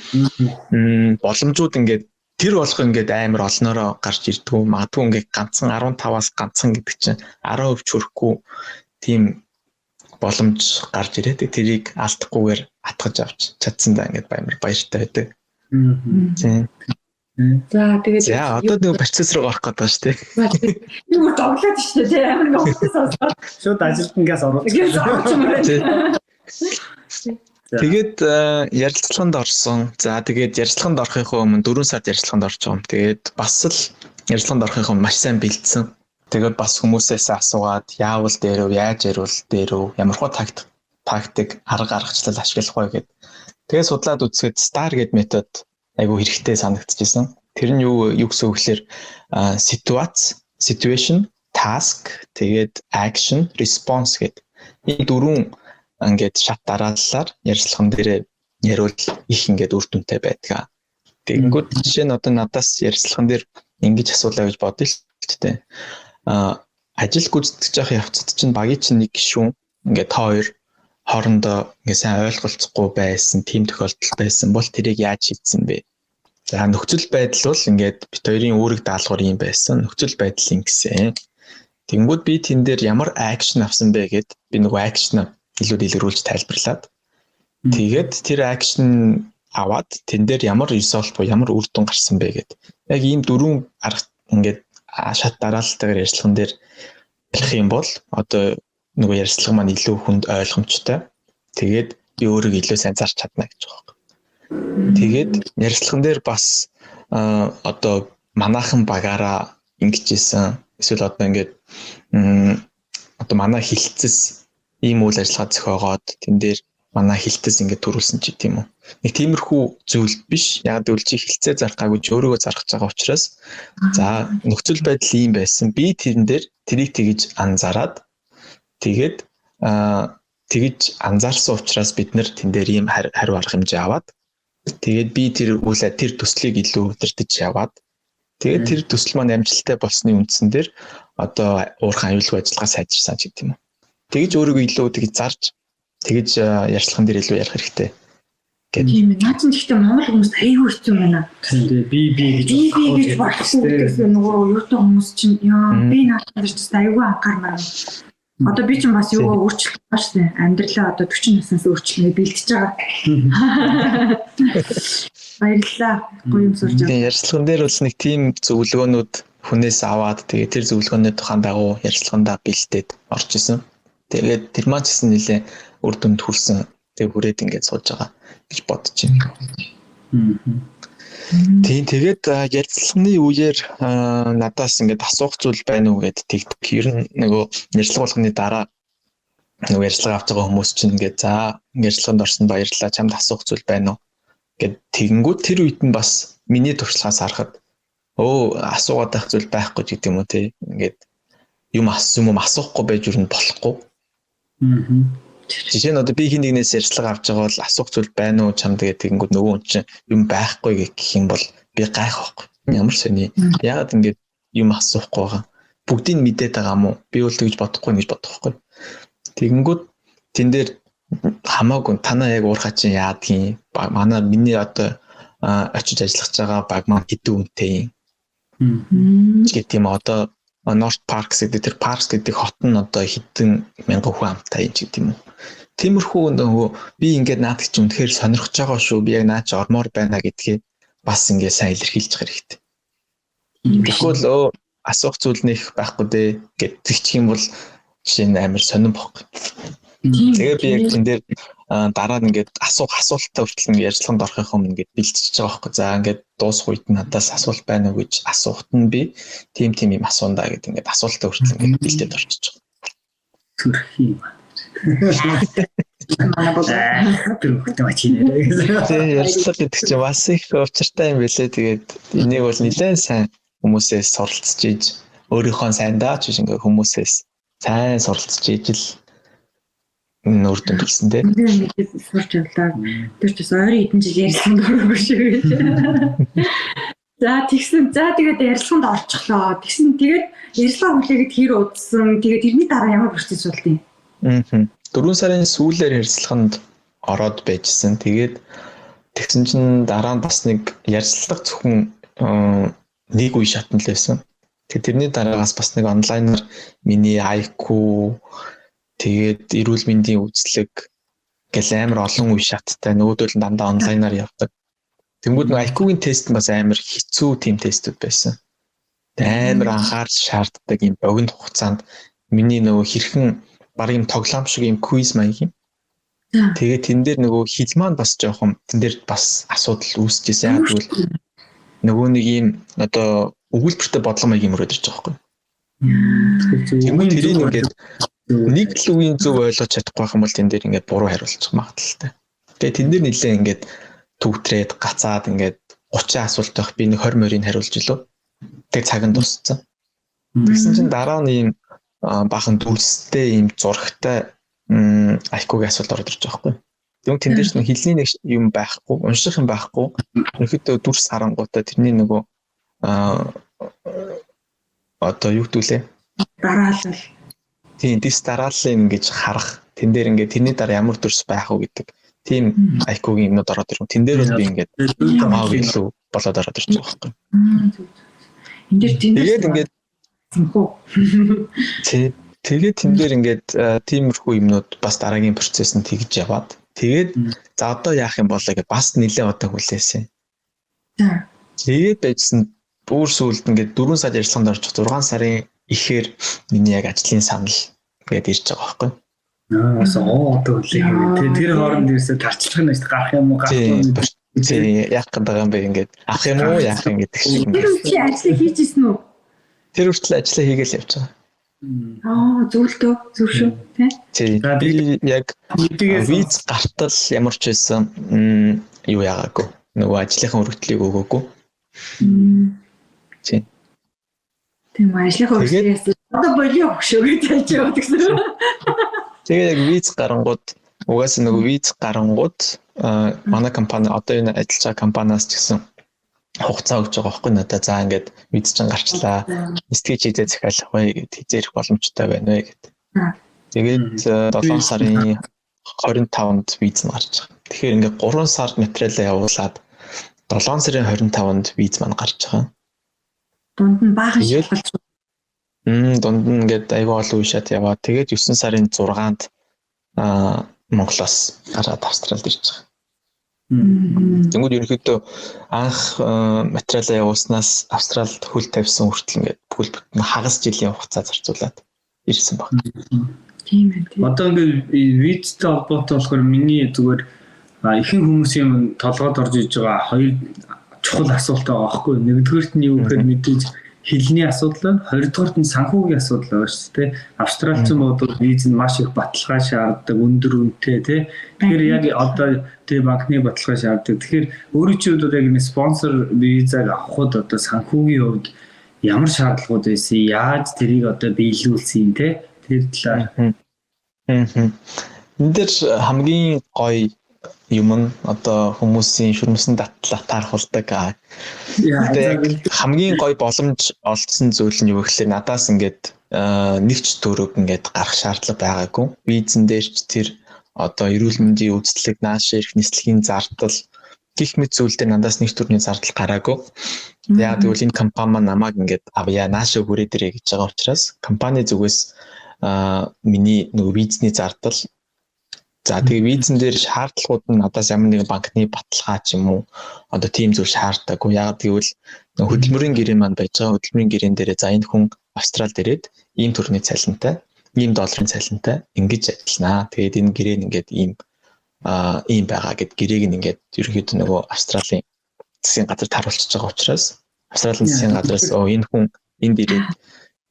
боломжууд ингээд тэр болох ингээд амар олноороо гарч ирдгүү. Магадгүй ингээд ганцхан 15-аас ганцхан гэдэг чинь 10% хүрэхгүй тийм боломж гарч ирээд тэрийг алдахгүйгээр атгаж авч чадсан да ингээд баяртай байдаг. За тэгээд одоо нэг процесс руу орох гэдэг шүү дээ. Юу тоглоод шүү дээ амар нөхдөс сонсоод. Шууд ажилтнаас Тэгээд ярилцлаганд орсон. За тэгээд ярилцлаганд орохын өмнө 4 сард ярилцлаганд орж байгаа юм. Тэгээд бас л ярилцлаганд орохын өмнө маш сайн бэлдсэн. Тэгээд бас хүмүүсээс асуугаад яавал дээрөө яаж ярил дээрөө ямархуу тактик арга аргачлал ашиглах вэ гэд. Тэгээд судлаад үзэхэд STAR гэдэг метод айгүй хэрэгтэй санагдчихсан. Тэр нь юу гэсэн үг гэхээр situation, task, тэгээд action, response гэдэг. Энэ дөрвөн ингээд шат дараалалаар ярилцлаган дээрээ яриул их ингээд үр дүнтэй байдаг. Тэгэнгүүт жишээ нь одоо надаас ярилцлаган дээр ингэж асуулаа гэж бодъё л тээ. Ажил гүйцэтгэж явах явцад чинь багийн чинь нэг гишүүн ингээд та хоёр хоорондоо ингээд сайн ойлголцохгүй байсан, тийм тохиолдол байсан бол тэрийг яаж шийдсэн бэ? За нөхцөл байдал бол ингээд бит хоёрын үүрэг даалгавар юм байсан. Нөхцөл байдал ингэсэн. Тэгэнгүүт би тэн дээр ямар акшн авсан бэ гэд би нөгөө акшн илүү дэлгэрүүлж тайлбарлаад тэгээд тэр акшн аваад тэн дээр ямар result буюу ямар үр дүн гарсан бэ гэд. Яг ийм дөрвөн арга ингээд шат дараалтайгаар ярилцлаган дээр ярих юм бол одоо нөгөө ярилцлага маань илүү хүнд ойлгомжтой. Тэгээд би өөрийгөө илүү сайн зарч чадна гэж байгаа юм. Тэгээд ярилцлаган дээр бас одоо манайхан багаараа ингэжсэн эсвэл одоо ингээд одоо манай хилцэс ийм үйл ажиллагаа зохиогоод тэн дээр манай хилцэс ингээд төрүүлсэн ч гэдэм үү. Нэг тиймэрхүү зүйл биш. Яг л чи хилцээ зарах гайгүй өөрийгөө зарах байгаа учраас за нөхцөл байдал ийм байсан. Би тэрэн дээр тэрийг тэгж анзаараад тэгээд тэгж анзаарсан учраас бид нэр тэн дээр ийм хариу арга хэмжээ аваад тэгээд би тэр төслийг илүү удирдах яваад тэгээд тэр төсөл маань амжилттай болсны үндсэн дээр одоо уурхайн аюулгүй ажиллагаа сайжирсан ч гэдэм үү. Тэгж өөрийгөө илүү тэгж зарж тэгж ярилцлаган дээр илүү ярих хэрэгтэй. Тийм ээ. Наад чинь гэхдээ Монгол хүмүүс аягүй хэцүү юм байна. Тэгээд би гэж бодсон нөгөө юутай хүмүүс чинь би наадхан дээр ч аягүй анхаармаар. Одоо би чинь бас юугаа өөрчлөх байгаа шүү дээ. Амьдралаа одоо 40 наснаас өөрчлөхөе бэлтэж байгаа. Баярлалаа. Гоё юм сурж байгаа. Ярилцлаган дээр бол нэг тийм зөвлөгөөнүүд хүнээс аваад тэгээд тэр зөвлөгөөний тухайн дагуу ярилцлагандаа бэлдээд орж исэн. Тэгээд тэр маань ч гэсэн нэлээ үр дүнд хүрсэн. Тэгээд хүрээд ингээд сууж байгаа гэж бодож байна. Тэгээд ярилцлагын үеэр надаас ингээд асуух зүйл байна уу гэд тэгдэг. Ер нь нөгөө ярилцлага болгоны дараа нөгөө ярилцлага авч байгаа хүмүүс чинь ингээд за ярилцлаганд орсон баярлалаа. Чамд асуух зүйл байна уу? Гэт тэгэнгүүт тэр үед нь бас миний туршлагаас харахад асуугаад байх зүйл байхгүй ч гэдэг юм уу те. Ингээд юм асуухгүй байж юу болохгүй. Жишээ нь одоо би хин нэгнээс ярьцлага авч байгаа бол асуух зүйл байна уу чам тэгээд тэгэнгүүт нөгөө хүн чинь юм байхгүй гэх юм бол би гайх байхгүй. Ямар сони. Яагаад ингээд юм асуухгүй байгаа. Бүгдийг мэдээд байгаа юм уу? Би бол тэгж бодохгүй гэж бодохгүй. Тэгэнгүүт тэн дээр хамаагүй танаа яг уурхаа чинь яадгийн манай миний одоо очиж ажиллаж байгаа баг маань хэдэн үнэтэй юм. Гэх тийм одоо North Parks гэдэг тэр Parks гэдэг хот нь одоо хэдэн мянган хүн амтай юм ч гэдэг юм уу. Тиймэрхүү нөгөө би ингээд наадах чинь үнэхээр сонирхож байгаа шүү. Би яг наач ормоор байна гэдгийг бас ингээд сайн илэрхийлж байгаа хэрэгтэй. Тэгвэл асуух зүйл нэх байхгүй дээ гэдэг юм бол жишээ нь амар сонирн бохгүй. Тэгээ би яг энэ дээр дараа нь ингээд асуултаа хүртэл ингээд ярилцлаганд орохын өмнө ингээд бэлтжиж байгаа байхгүй. За ингээд дуусах үед надаас асуулт байна уу гэж асуухт нь би тийм юм асуундаа гэдэг ингээд асуултаа хүртэл ингээд бэлтээд орчиж байгаа. Төрх юм. Тэгээ ярилцлага гэдэг чинь бас их учиртай юм билээ. Тэгээд энийг бол нэлээд сайн хүмүүсээс суралцж ийж өөрийнхөө сайндаа ч ингээ хүмүүсээс сайн суралцж ийж л нүүр дүн төрсөн те. Ингээд сурч явлаа. Тэр ч бас ойрын хэдэн жил ярилцлаганд ороогүй шүү гэж. За тэгээд ярилцлаганд орчихлоо. Тэгээд ярилцлага хүлээгээд хэр удсан. Тэгээд тэрний дараа ямар процесс болдیں۔ 4 сарын сүүлээр ярилцлаганд ороод байжсэн. Тэгээд тэгсэн чинь дараа нь бас нэг ярилцлага зөвхөн нэг үе шатнд л байсан. Тэгээд тэрний дараагаас бас нэг онлайнаар миний IQ тэгээд эрүүл мэндийн үзлэг гэл амар олон үе шаттай нөгөөдөл нь дандаа онлайнаар явдаг. Тэнгүүд нэг IQ-ийн тест бас амар хэцүү тийм тестүүд байсан. Амар анхаарч шаарддаг юм богино хугацаанд миний нөгөө хэрхэн баг юм тоглоом шиг юм квиз маяг юм. Тэгээд тэн дээр нөгөө хэл маань бас жоохон тэн дээр бас асуудал үүсчихсэн. Яг тэгвэл нөгөө нэг юм одоо өгүүлбэртэй бодлого маяг юм өрөөд ирж байгаа байхгүй. Тэгвэл тэрийг ингээд нэг л үеийн зөв ойлгож чадахгүй байх юм бол тэн дээр ингээд буруу хариулчих магадaltaй. Тэгээд тэн дээр нэлээ ингээд төвтрээд гацаад ингээд 30 асуулт байх би нэг 20 морийг хариулж илүү. Тэгээд цаг нь дууссан. Тэгсэн чинь дараа нь юм бахан дүрстэй юм зурагтай IQ-гийн асуулт ороод ирж байгаа байхгүй. Тэгвэл тэн дээр нэг хэлний нэг юм байхгүй, унших юм байхгүй. Ерөнхийдөө дүрс харангуйтай тэрний нөгөө одоо юу гэдүүлээ? Дараалал. Тийм, дэс дарааллын ингэж харах. Тэн дээр ингээд тэрний дараа ямар дүрс байх уу гэдэг. Тийм IQ-гийн юмнууд ороод ирв. Тэн дээр бол би ингээд маа илүү болоод ороод ирж байгаа байхгүй. Энд дээр тэгээд ингээд тэгээд тэн дээр ингээд тиймэрхүү юмнууд бас дараагийн процессыг тэгж яваад тэгээд за одоо яах юм бол гэж бас нэлээд удаан хүлээсэн. Тэгээд байжсан бүр сүүлд ингээд 4 сар ярилцлаганд орчих 6 сарын ихээр миний яг ажлын санал ингээд ирж байгаа байхгүй. Бас одоо үлээ. Тэр хооронд ерөөсө тарчлах нь гарах юм уу гарах юм уу? Яах гэдэг юм бэ ингээд авах юм уу яах юм гэдэг шиг. Тэр үчи ажлыг хийжсэн үү? Тэр хүртэл ажиллаа хийгээл явж байгаа. Зөвлөлтөө зөв шүү тий. Би яг виз гартал ямар ч байсан юу яагаагүй. Нөгөө ажлынхаа өргөдлийг өгөөгүй. Тийм ажлынхаа өргөдлөөс одоо болио хөшөө гэж хэлж яваад гэсэн. Тэгээ яг виз гарангууд угаасаа нөгөө виз гарангууд манай компани одоо энэ ажиллаж байгаа компаниас ч гэсэн хугацаа өгч байгаа байхгүй надад за ингээд виз чинь гарчлаа. Стейж хийдэ захиалах бай гэд хизээрх боломжтой байна вэ гэд. Тэгээд 7 сарын 25-нд виз нь гарч байгаа. Тэгэхээр ингээд 3 сар материалаа явуулаад 7 сарын 25-нд виз маань гарч байгаа. Дунд нь баахан шалгалт. Дунд нь ингээд аюул олон уушаад яваа. Тэгээд 9 сарын 6-нд Монголоос гараад Австралид ирж байгаа. Тэнгүүд ерөнхийдөө анх материалаа явуулснаас Австралид хөл тавьсан хүртэл ингээд бүхэл бүтэн хагас жилийн хугацаа зарцуулаад ирсэн баг. Тийм ээ. Одоо ингээд визтэй холбоотой болохоор миний зүгээр ихэнх хүмүүсийн толгойд орж иж байгаа хоёр чухал асуулт байгаа байхгүй. Нэгдүгээрт нь юу гэхээр мэдээж хэлний асуудал, хоёрдугаарт нь санхүүгийн асуудал байгаа шүү дээ. Австралчин модууд виз нь маш их баталгаа шаарддаг, өндөр үнэтэй тий. Тэгэхээр яг одоо тий банкны баталгаа шаарддаг. Тэгэхээр өөрийн чинь хувьд яг нэг спонсор визаг авахд одоо санхүүгийн хувьд ямар шаардлагууд байсан, яаж тэрийг одоо биелүүлсэн юм тий. Тэр талаар. Энд дээр хамгийн гоё юм нь одоо хүмүүсийн шүрмсэн таархулдаг. Хамгийн гоё боломж олдсон зүйл нь юу гэхээр надаас ингээд нэг ч төрөг ингээд гарах шаардлага байгаагүй. Визэн дээр ч тэр одоо эрүүл мэндийн үзэсгэлэг, нааш ирэх нислэгийн зардал гэх мэт зүйлдээ надаас нэг төрний зардал гараагүй. Яг тэгвэл энэ компани маань намайг ингээд авъя, наашаа хүрээд ирээ гэж байгаа учраас компани зүгээс миний нөгөө визний зардал. За тэгээ визэн дээр шаардлагууд нь надаас ямар нэгэн банкны баталгаа ч юм уу одоо тийм зүйл шаарддаггүй. Яг гэвэл хөдөлмөрийн гэрээ маань байж байгаа. Хөдөлмөрийн гэрээн дээрээ за энэ хүн Австралид ирээд ийм төрний цалинтай, ийм долларын цалинтай ингэж ажилланаа. Тэгээд энэ гэрээ нь ингээд ийм байгаа гэд гэрээг нь ингээд ерөнхийдөө нөгөө Австралийн засгийн газар харуулчихж байгаа учраас Австралийн засгийн газраас энэ хүн энд ирээд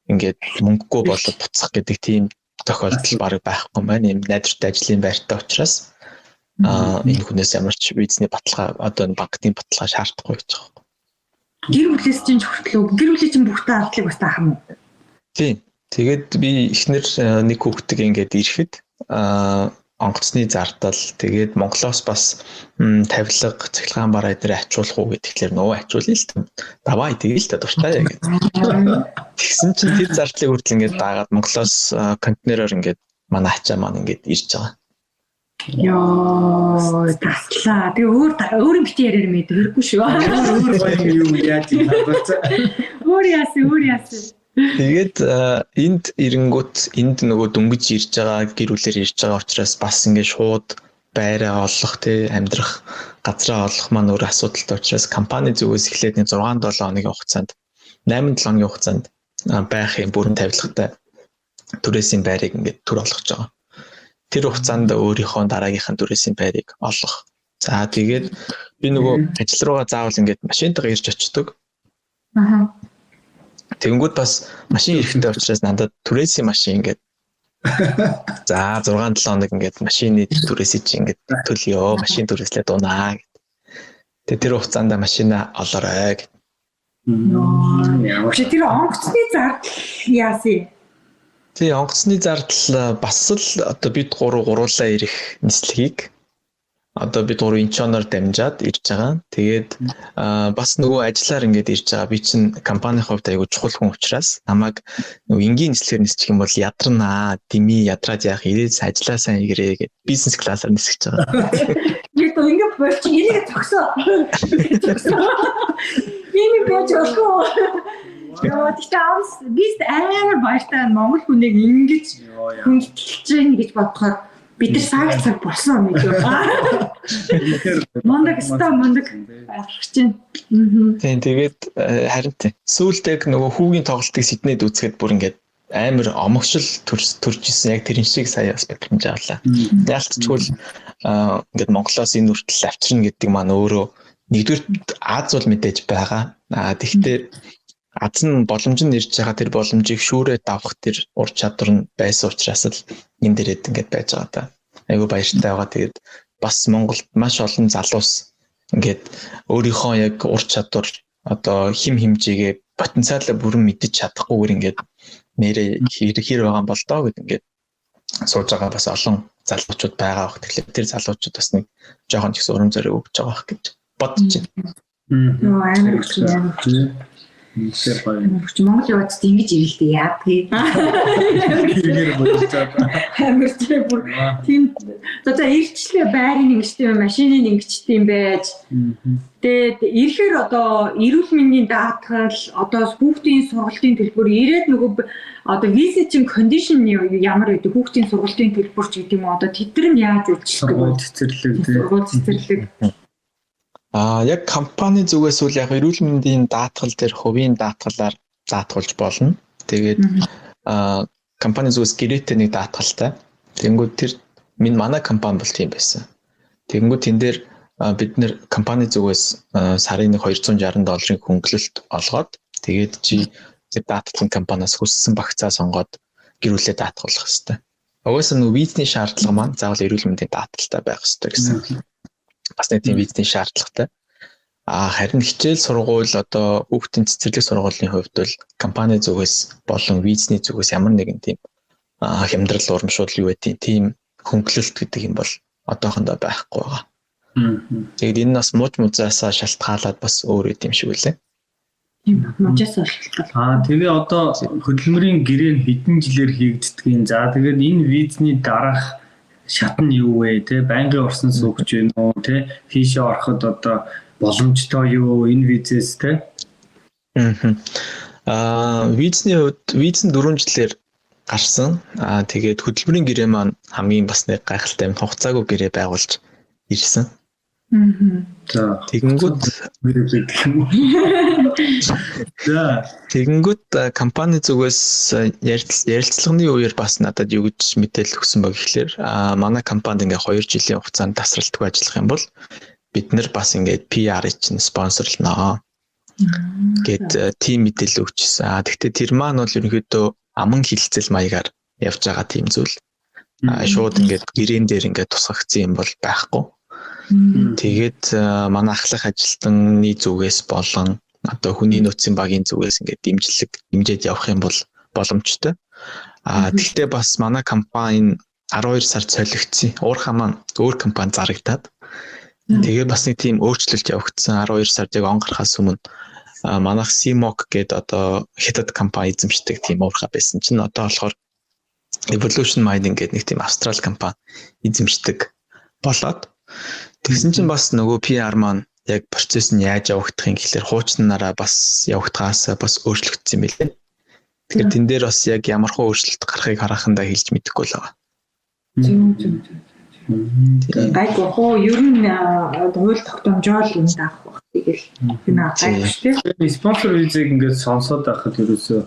ингээд мөнгөгүй болоод буцах гэдэг тийм тохиолдол бараг байхгүй маань. Ийм найдвартай ажлын байртай учраас энэ хүнээс ямар ч визний баталгаа одоо банкны баталгаа шаардахгүй гэж байгаа юм. Гэр бүлээс чинь хүртэл гэр бүлийн чинь бүх дадлыг бас таах юм уу? Тийм. Тэгээд би эхнэр нэг хүүхдийг ингээд ирэхэд онгоцны зардал тэгээд Монголоос бас тавилга, цахилгаан бараа дээр ачуулах уу гэдгээр нөө ачуулъя л та. Давай тэгэл та дуртай яг. Тэгсэн чинь тэр зардлыг хүртэл ингээд дагаад Монголоос контейнероор ингээд манай ачаа маань ингээд ирж байгаа. Яа, таслаа. Тэгээ өөр бити ярээр мэд хэрэггүй шүү. Өөр гоё юм яаж юм бодсон. Өөр яасан. Тэгээд энд ирэнгүүт энд нөгөө дөнгөж ирж байгаа гэр бүлээр ирж байгаа учраас бас ингээд шууд байраа олох амьдрах газраа олох маань өөр асуудалтай учраас компани зүгээс эхлээд 6-7 хоногийн хугацаанд 8-7 хоногийн хугацаанд байх юм бүрэн тавилгатай түрээсийн байрыг ингээд төр олгож байгаа. Тэр хугацаанд өөрийнхөө дараагийнхын түрээсийн байрыг олох. За тэгээд би нөгөө ажил руугаа заавал ингээд машинтайгаа ирж очдог. Тэгэнгүүт бас машин ирэхтэй учраас надад түрээсийн машин ингээд за 6-7 хоног ингээд машины түрээсийг чи ингээд төлөё, машин түрээслээ дуунаа гэд. Тэгээ тэр хугацаанд машинаа олоорой гэд. Тэр онгоцны зардал яасан? Тэгээ онгоцны зардал бас л одоо бид гуруулаа ирэх нислэгийг одоо бид гурав инчоноор дамжаад ирж байгаа. Тэгээд бас нөгөө ажиллаар ингээд ирж байгаа. Би чинь компанийн хувьд аягүй чухал хүн учраас намайг нөгөө энгийн нислэгээр нисчих юм бол ядарнаа, дими ядраад яах, ирээд ажиллаа сайн игрээ гэд бизнес классаар нисгэж байгаа. Яг то ингээд болчих энийг зогсоо. Энийг бож болохгүй. Яа, тэгтээ бист амар баяртай Монгол хүнийг ингэж хүндэлж гин гэж бодохоор бид нар цаг болсон юм шиг байна. Мондаг авах чинь. Тийм тэгээд харин тийм. Сүүлдээ нөгөө хүүгийн тоглолтыг Сиднейд үзэхэд бүр ингээд амар омогшил төрж исэн. Яг тэрэн шиг сая бас бэлтгэж авлаа. Яалтчгүй ингээд Монголоос энэ үртэл авчирна гэдэг маань өөрөө нэгдүгээр Аз бол мэдээж байгаа. Тэгвэл Аз нь боломж нь ирж байгаа тэр боломжийг шүүрээ давах тэр ур чадвар нь байсан учраас л энэ дээрээ ингээд байж байгаа та. Айгу баяртай байгаа. Тэгээд бас Монголд маш олон залуус ингээд өөрийнхөө яг ур чадвар одоо хим хэмжээгээ потенциалаа бүрэн мэдэж чадахгүйгээр ингээд нэрээ хэр байгаа юм бол доо гэд ингээд сууж байгаа бас олон залуучууд байгаа бох. Тэгэхээр тэр залуучууд бас нэг жоохон ч гэсэн урам зориг өгч байгаа бох гэж бодож байна. Амар их. Монгол яваад ингэж ирэлтэй яадгийг. Амар тийм одоо ирчлээ байрын ингэжтэй машины ингэжтэй юм байж. Тэгээд ирэхээр одоо эрүүл мэндийн даатгал одоо хүүхдийн сургалтын төлбөр ирээд нөгөө одоо виз чинь кондишн ямар байдаг хүүхдийн сургалтын төлбөр ч гэдэг юм одоо тэдэр нь яаж үйлчлдэг вэ? Цэцэрлэг. Яг компани зүгээс үл яг эрүүл мэндийн даатгал дээр хувийн даатгалаар даатгуулж болно. Тэгээд компани зүгээс гэрээтэй нэг даатгалтай. Тэнгүүд тэр манай компани бол тийм байсан. Тэнгүүд тэн дээр бид нэр компани зүгээс сарын $260 хөнгөлөлт олгоод Тэгээд чи тэр даатгалын компаниас хүссэн багцаа сонгоод гэр бүлээ даатгуулах хэрэгтэй. Угаасаа нөгөө визний шаардлага маань заавал эрүүл мэндийн даатгалтай байх хэрэгтэй гэсэн. Бас нэг тийм визний шаардлагатай. Харин хичээл сургууль одоо хүүхдийн цэцэрлэг сургуулийн хувьд бол компани зүгээс болон визний зүгээс ямар нэгэн тийм хямдрал урамшуул юу гэдэг тийм хөнгөлөлт гэдэг юм бол одоохондоо байхгүй байгаа. Тэгээд энэ бас мууч музаасаа шалтгаалаад бас өөр үт юм шиг үлээ. Тийм мужаас шалтгаалаад. Тэгээ одоо хөдөлмөрийн гэрээ хэдэн жилээр хийгддгийг. За тэгээд энэ визний дараах шат нь юу вэ те? Байнгын орсон суугч вэ нөө те? Хийшээ ороход одоо боломжтой юу энэ визээс те? Визний хувьд виз нь 4 жилээр гарсан. Тэгээд хөдөлмөрийн гэрээ маань хамгийн бас нэг гайхалтай юм хугацаагүй гэрээ байгуулж ирсэн. За тэгэнгүүт компани зүгээс ярилцлагын үеэр бас надад юу гэж мэдээлэл өгсөн баг гэхлээр манай компанид ингээ 2 жилийн хугацаанд тасралтгүй ажиллах юм бол бид нар бас ингээд PR-ыг чинь спонсорлноо гэд тийм мэдээлэл өгчсэн. Гэхдээ тэр маань бол ерөнхийдөө аман хилцэл маягаар явж байгаа тийм зүйл. Шууд ингээд гэрээн дээр ингээд тусгагдсан юм бол байхгүй. Тэгээд манай ахлах ажилтны зүгээс болон одоо хүний нөөцийн багийн зүгээс ингээд дэмжиж явах юм бол боломжтой. Тэгвэл бас манай компани 12 сард солигдсон. Уурхаа маань өөр компани зарагдаад тэгээд бас нэг тийм өөрчлөлт явагдсан. 12 сард яг он гарахаас өмнө манайх CMOC гэдэг одоо хятад компани эзэмшдэг тийм уурхаа байсан чинь одоо болохоор Evolution Mining гэдэг нэг тийм австрал компани эзэмшдэг болоод тэгсэн чинь бас нөгөө PR маань яг процесс нь яаж явагдах юм гэхэлэр хуучнараа бас явагдахаас бас өөрчлөгдсөн юм билээ. Тэгэхээр тэн дээр бас яг ямар хөө өөрчлөлт гарахыг харахандаа хэлж мэдэхгүй л байгаа. Айгуу хоо ер нь хууль тогтоомжоор юм даах баг. Тэгэл энэ гайхштэй. Спонсор визийг ингээд сонсоод байхад ерөөсөө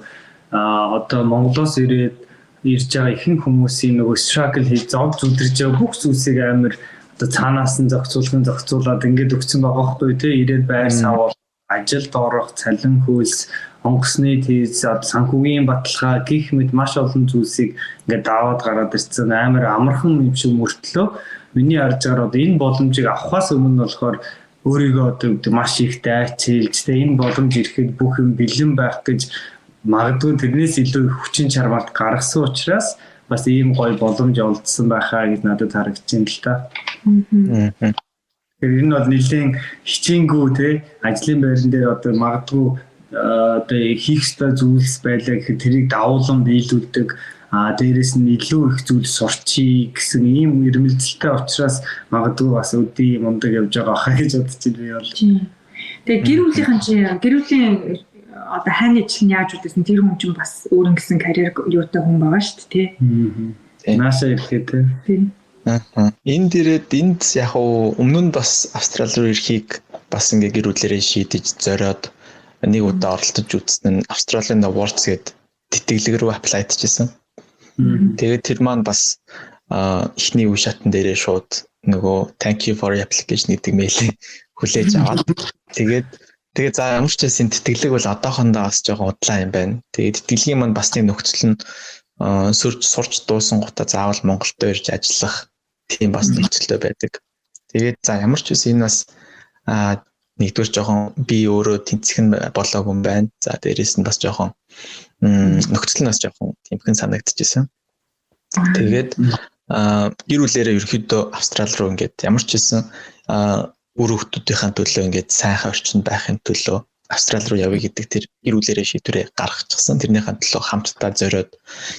одоо Монголоос ирж байгаа ихэнх хүмүүсийн нөгөө struggle хийж зовж зүдэрж байгаа бүх зүйлсийг амар одоо цаанаас нь зохицуулаад ингээд өгсөн байгаа хгүй тий ирээд байр савал ажилд орох цалин хөлс онгоцны тийз санхүүгийн баталгаа гих мэд маш олон зүйлсийг ингээд даваад гараад ирсэн амар амархан юм шиг мөртлөө миний харж байгаа одоо энэ боломжийг авахаас өмнө болохоор өөрийгөө одоо маш их дайцилж тий энэ боломж ирэхэд бүх юм бэлэн байх гэж магадгүй тэрнээс илүү хүчин чармаалт гаргасан учраас бас ийм гоё боломж олдсон байхаа гэж надад харагдаж байна л та. Тэгэхээр энэ бол нэлийн хичээнгүй те ажлын байран дээр одоо магадгүй одоо хийх ёстой зүйлс байлаа гэхэд тэрийг давуулан биелүүлдэг дээрэс нь илүү их зүйл сурчий гэсэн ийм ирмэлзэлтэй учраас магадгүй бас өдий мундаг явж байгаа хаа гэж бодож байна би бол. Тэгээ гэр бүлийн одоо хайны ажил нь яаж үдсэн тэр хүн чинь бас өөр ингэсэн карьер юутай хүн байгаа шүү дээ тий. Нааша ирэхэд тий. Энд яг өмнө нь бас Австрали руу ирэхийг бас ингээ гэр бүлэрээ шийдэж зориод нэг удаа оролцож үзсэн нь Australian Awards гэдэг тэтгэлэг рүү апплайд хийсэн. Тэгээд тэр маань бас эхний үе шатн дээрээ шууд нөгөө thank you for your application гэдэг мэйлийг хүлээж аваад тэгээд за ямар ч байсан тэтгэлэг бол одоохондоо бас жоохон удлаа юм байна. Тэгээд тэтгэлгийн маань бас тийм нөхцөл нь сурч дуусан гутаа заавал Монголд ирж ажиллах тийм бас нөхцөлтэй байдаг. Тэгээд за ямар ч байсан энэ бас нэгдүгээр жоохон би өөрөө тэнцэх нь болоогүй юм байна. За дээрээс нь бас жоохон нөхцөл нь бас жоохон тэмхэн санагдчихсэн. Тэгээд гэр бүлээрээ ерөөхдөө Австрали руу ингээд ямар ч байсан үр хүүхдүүдийн төлөө ингээд сайхан орчинд байхын төлөө Австрали руу явъя гэдэг тэр гэр бүлэрээ шийдвэрээ гаргачихсан. Тэрнийхэн төлөө хамтдаа зориод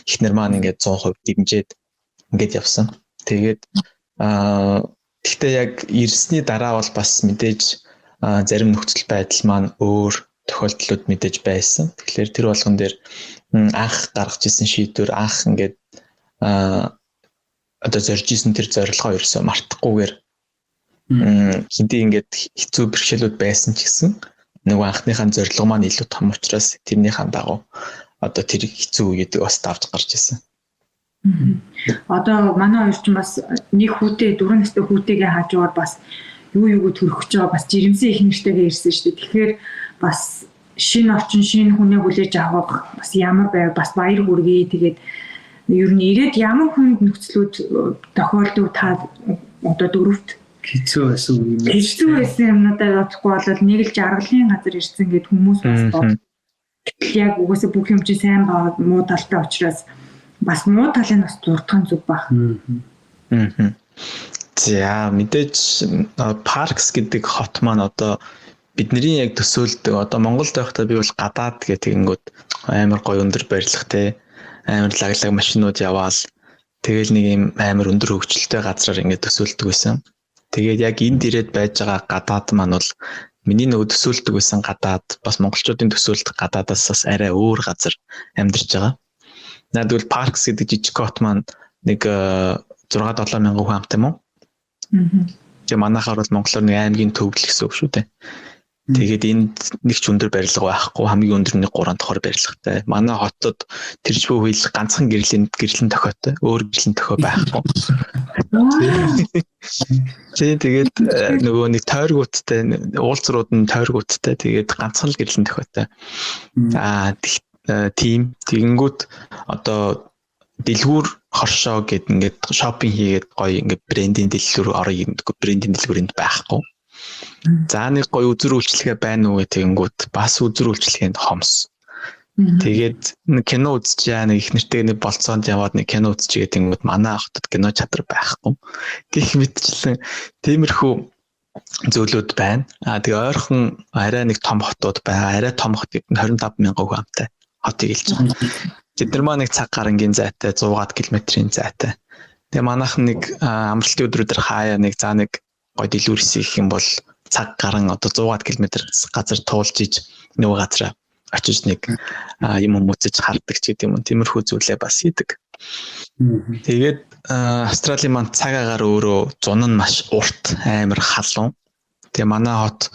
эхнэр маань ингээд 100% дэмжиж ингээд явсан. Тэгээд гэхдээ яг ирсний дараа бол бас мэдээж зарим нөхцөл байдал маань өөр тохиолдлууд мэдээж байсан. Тэгэхээр тэр болгон дээр анх гаргаж ирсэн шийдвэр анх ингээд одоо зорж исэн тэр зорилгоо ерөөсөө мартахгүйгээр хинтээ ингээд хэцүү бэрхшээлүүд байсан ч гэсэн нөгөө анхныхаа зорилго маань илүү том учраас тэрнийхэн дагуу одоо тэр хэцүү үеийг бас давж гарч ирсэн. Одоо манай хоёр ч бас нэг хүүтэй 4 настай хүүтэйгээ хажуугаар бас юу төрөх гэж байгаа бас жирэмсэн их нэртэйгээ ирсэн шүү дээ. Тэгэхээр бас шинэ орчин шинэ хүнээ хүлээж авах бас ямар байв бас баяр хүргэе. Тэгээд ер нь ирээд ямар хүнд нөхцлүүд тохиолдов та одоо дөрөвт хэцүү байсан юм. Хэцүү байсан юмнуудаа бодохгүй бол нэг л жаргалын газар ирсэн гэд хүмүүс бас бод. Яг угаасаа бүх юм чи сайн баа муу талтай учраас бас муу талыг бас дурдах зүг баг. За мэдээж Parks гэдэг хот маань одоо бидний яг төсөөлдөг одоо Монголд байхдаа би бол гадаад гэх тэгэнгүүт амар гоё өндөр барилгатай амар лаглаг машинууд яваал тэгэл нэг юм амар өндөр хөгжилтэй газраар ингээд төсөөлдөг байсан. Тэгээд яг энд ирээд байж байгаа гадаад маань бол миний нөгөө төсөөлдөг байсан гадаад бас монголчуудын төсөөлдөг гадаадаас бас арай өөр газар амьдарч байгаа. Надад бол Parks гэдэг жижиг хот маань нэг 6-7 мянган хүн амт юм уу? Тэгээ манайхаар бол монголоор нэг аймгийн төвлөл гэсэн үг шүү дээ. Тэгээд энд нэг ч өндөр барилга байхгүй хамгийн өндөр нь 3 давхар барилгатай. Манай хотод тэрчбүү хил ганцхан гэрлэн тохиотой өөр гэрлэн тохио байхгүй. Тэгээд нөгөө нэг тойргуудтай уулзрууд нь тойргуудтай тэгээд ганцхан л гэрлэн тохиотой. Тийм тэгэнгүүт одоо дэлгүүр хоршоо гэд ингээд шопинг хийгээд гоё ингээд брендинг дэлгүүр орё гэдэг брендинг дэлгүүрэнд байхгүй. За нэг гоё үзүр үйлчлэгээ байна уу гэнгүүт бас үзүр үйлчлэгээнд хомс. Тэгээд нэг кино үзчихээ нэг их нэртэй нэг болцоонд яваад нэг кино үзчихээ тэнгүүд манай хотод кино чадвар байхгүй. Гэх мэтчлэн тиймэрхүү зөвлөд байна. Тэгээ ойрхон арай нэг том хотууд байгаа. Арай том хот гэдэг нь 25 мянган хүн амтай хотыг хэлж байгаа. Тэд нар маань нэг цаг гарангийн зайтай 100 км-ийн зайтай. Тэгээ манайх нэг амралтын өдрүүдээр хаяа нэг за нэг гоё дэлгүүрс их юм бол цаг гарan одоо 100 км газар туулж иж нөгөө газараа очиж нэг юм үзэж хардаг ч гэдэг юм. Тиймэрхүү зүйлээ бас хийдэг. Тэгээд Австралийн маань цаг агаар өөрөө зун нь маш урт амар халуун. Тэгээ манай хот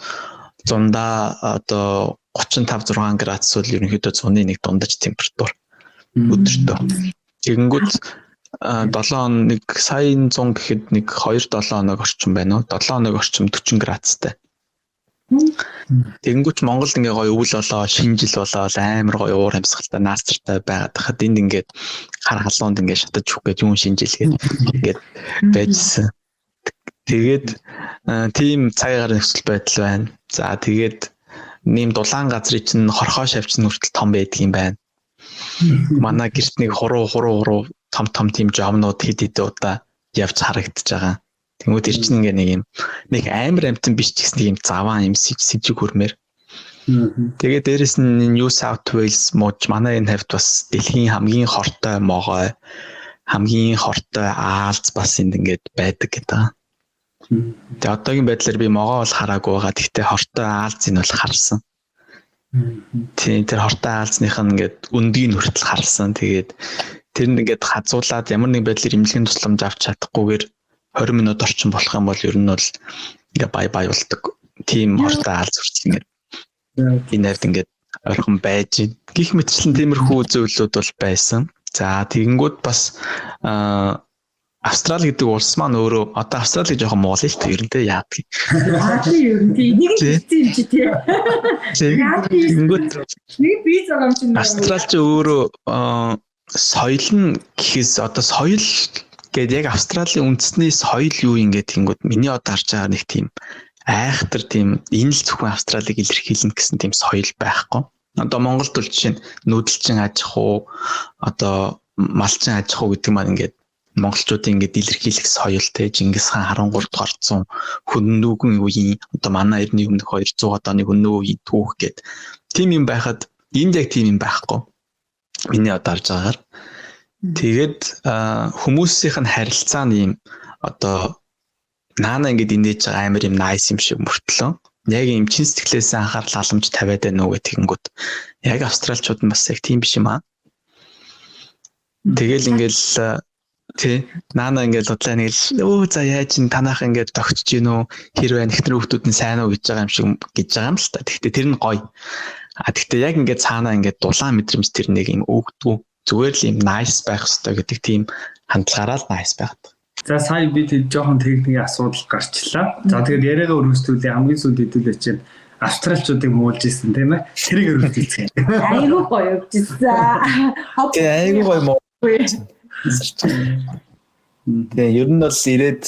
зундаа одоо 35-6 градус бол ерөнхийдөө зуны нэг дундаж температур өдөртөө. Тэгэнгүүт 7 хоног нэг саяын 100 гэхэд нэг 2-7 хоног орчим байна уу? 7 хоног орчим 40 градустай. Тэгэнгүүт Монголд ингээ гоё өвөл болоо, шинжил болоо, амар гоё уур амьсгалтай, наастртай байгаад хахад энд ингээд хар халуунд ингээ шатаж өгөх гэж юун шинжилгээд ингээд байжсэн. Тэгээд тийм цагаагаар нөхцөл байдал байна. За тэгээд нэм дулаан газрын чинь хорхоо шавьчин хүртэл том байдаг юм байна. Манай гэрт нэг хуруу том тийм жомнууд хэд удаа явж харагдаж байгаа. Тэнгүүд тэр чинь ингээ нэг амар амтан биш ч гэсэн юм заваан юм сэжиг хөрмээр. Тэгээд дээрэс нь New South Wales мууч манай энэ хавьд бас дэлхийн хамгийн хортой могой, хамгийн хортой аалз бас энд ингээд байдаг гэдэг. Тэгээд одоогийн байдлаар би могоо бол хараагүй байгаа. Гэхдээ хортой аалзыг бол харсан. Тийм тэр хортой аалзных нь ингээд өндгийг хүртэл харсан. Тэгээд тэр нь ингээд хазуулаад ямар нэг байдлаар имлэгийн тусламж авч чадахгүйгээр 20 минут орчим болох юм бол ер нь бол ингээ бай болдог. Тим хортой аалз хүртэл ингээ энэ хавьд ингээ ойрхон байж гих мэтчлэн тиймэрхүү зөвлөлүүд бол байсан. За тэгэнгүүт бас Австрали гэдэг улс маань өөрөө одоо Австрали жоохон моолё л тэрнтэй яадаг. Ер нь энийг хэлсэн юм чи тий. Тэгэнгүүт нэг бие зогоомч нь Австралич өөрөө соёл нь гэхээс одоо соёл гэдэг яг Австралийн үндэсний соёл юу юм гэдэг тэнгууд миний одоо харж байгаа нэг тийм айхтар тийм энэ л зөвхөн Австралиг илэрхийлнэ гэсэн тийм соёл байхгүй. Одоо Монголд бол жишээ нь нүүдэлчин аж ахуй одоо малчин аж ахуй гэдэг маань ингээд монголчуудын ингээд илэрхийлэх соёлтэй Чингис хаан 13 дугаар зуун хөнөөгөн үеийн одоо манай 9200 оны хөнөө үеийн түүх гэдэг тийм юм байхад энд яг тийм юм байхгүй. Миний одоо харж байгаагаар тэгээд хүмүүсийнх нь харилцаа нь юм одоо наана ингээд инээж байгаа амар юм nice юм шиг мөртлөө яг юм чин сэтгэлээс анхаарал халамж тавиад байна уу гэх тэгэнгүүт яг австралчууд нь бас яг тийм биш юм аа. Тэгэл ингээл тий наана ингээд бодлоо нэг л за яаж ин танах ингээд тогтож гин үү хэр байна ихтер хүмүүсд нь сайн уу гэж байгаа юм шиг гэж байгаа юм л та. Гэхдээ тэр нь гоё. Гэхдээ яг ингээд цаанаа ингээд дулаан мэдрэмж тэр нэг юм өгдгүү зүгээр л юм nice байх хэрэгтэй гэдэг тийм хандлагаараа л nice байгаад. За сая бид жоохон техникийн асуудал гарчлаа. За тэгээд яриагаа өргөжлүүлээ хамгийн сүүлд хэдүүлээ чинь австралчуудыг муулж ирсэн тийм ээ. Тэрийг өрөвдүүлсэн. Айгуу гоё явжсэн. Тэгээ айгүй гоё муу. Тэгээ ер нь бол ирээд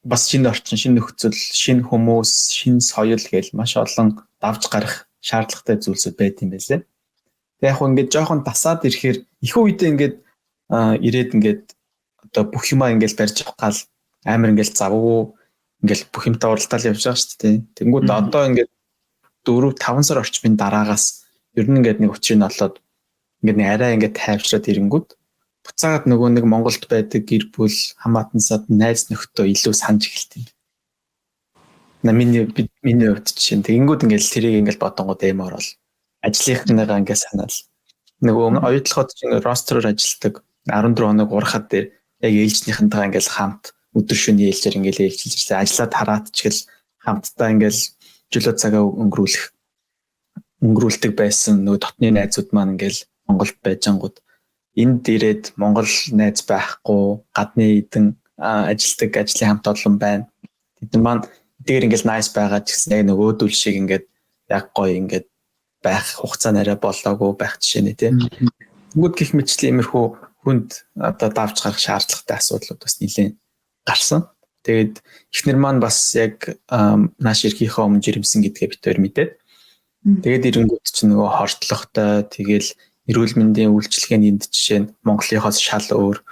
бас шинэ орчин, шинэ нөхцөл, шинэ хүмүүс, шинэ соёл гээл маш олон давж гарах шаардлагатай зүйлсүүд байт юм байлээ. Тэгээ яг ингээд жоохон тасаад ирэхээр их үедээ ингээд ирээд ингээд одоо бүх юмаа ингээд барьж авах гал амар ингээд завгүй ингээд бүх юмтай уралдаал явж байгаа шүү дээ. Тэнгүүд одоо ингээд 4-5 сар орчмын дараагаас ер нь ингээд нэг учрыг нь олоод ингээд нэг арай ингээд тайвшраад ирэнгүүт буцаагаад нөгөө нэг Монголд байдаг гэр бүл хамаатансад найз нөхдөд илүү санаж эхэлт юм. Миний хувьд чинь тэгэнгүүт ингээд тэрийг ингээд бодонгууд эмээр бол ажлынхныгаа ингээд санаал. Нөгөө оюутлахад чинь ростероор ажилладаг 14 хоног урахад дээр яг ээлжнийхэнтэйгээ ингээд хамт өдөр шөнийн ээлжээр ингээд ээлжилж ирсэн. Ажлаад хараад ч гэл хамтдаа ингээд чөлөө цагаа өнгөрүүлдэг байсан нөгөө дотны найзууд маань ингээд Монголд байжангууд энд ирээд Монгол найз байхгүй гадны эдэн ажилтдаг ажлын хамт олон байна. Тэд нар маань эдгээр ингээд nice байгаа ч гэсэн яг нөгөөдөл шиг ингээд яг гоё ингээд байх хугацаа нарай болоогүй байх жишээ нэ тийм. Тэгвэл гих мэтчлийн иймэрхүү хүнд одоо давж гарах шаардлагатай асуудлууд бас нэлээд гарсан. Тэгээд эхнэр маань бас яг нааш эрхийнхээ өмнө жирэмсэн гэдгээ бид тээр мэдээд. Тэгээд ирэнгүүт чинь нөгөө хортлогтой тэгэл эрүүл мэндийн үйлчилгээний энд жишээ нь Монголынхоос шал өөр.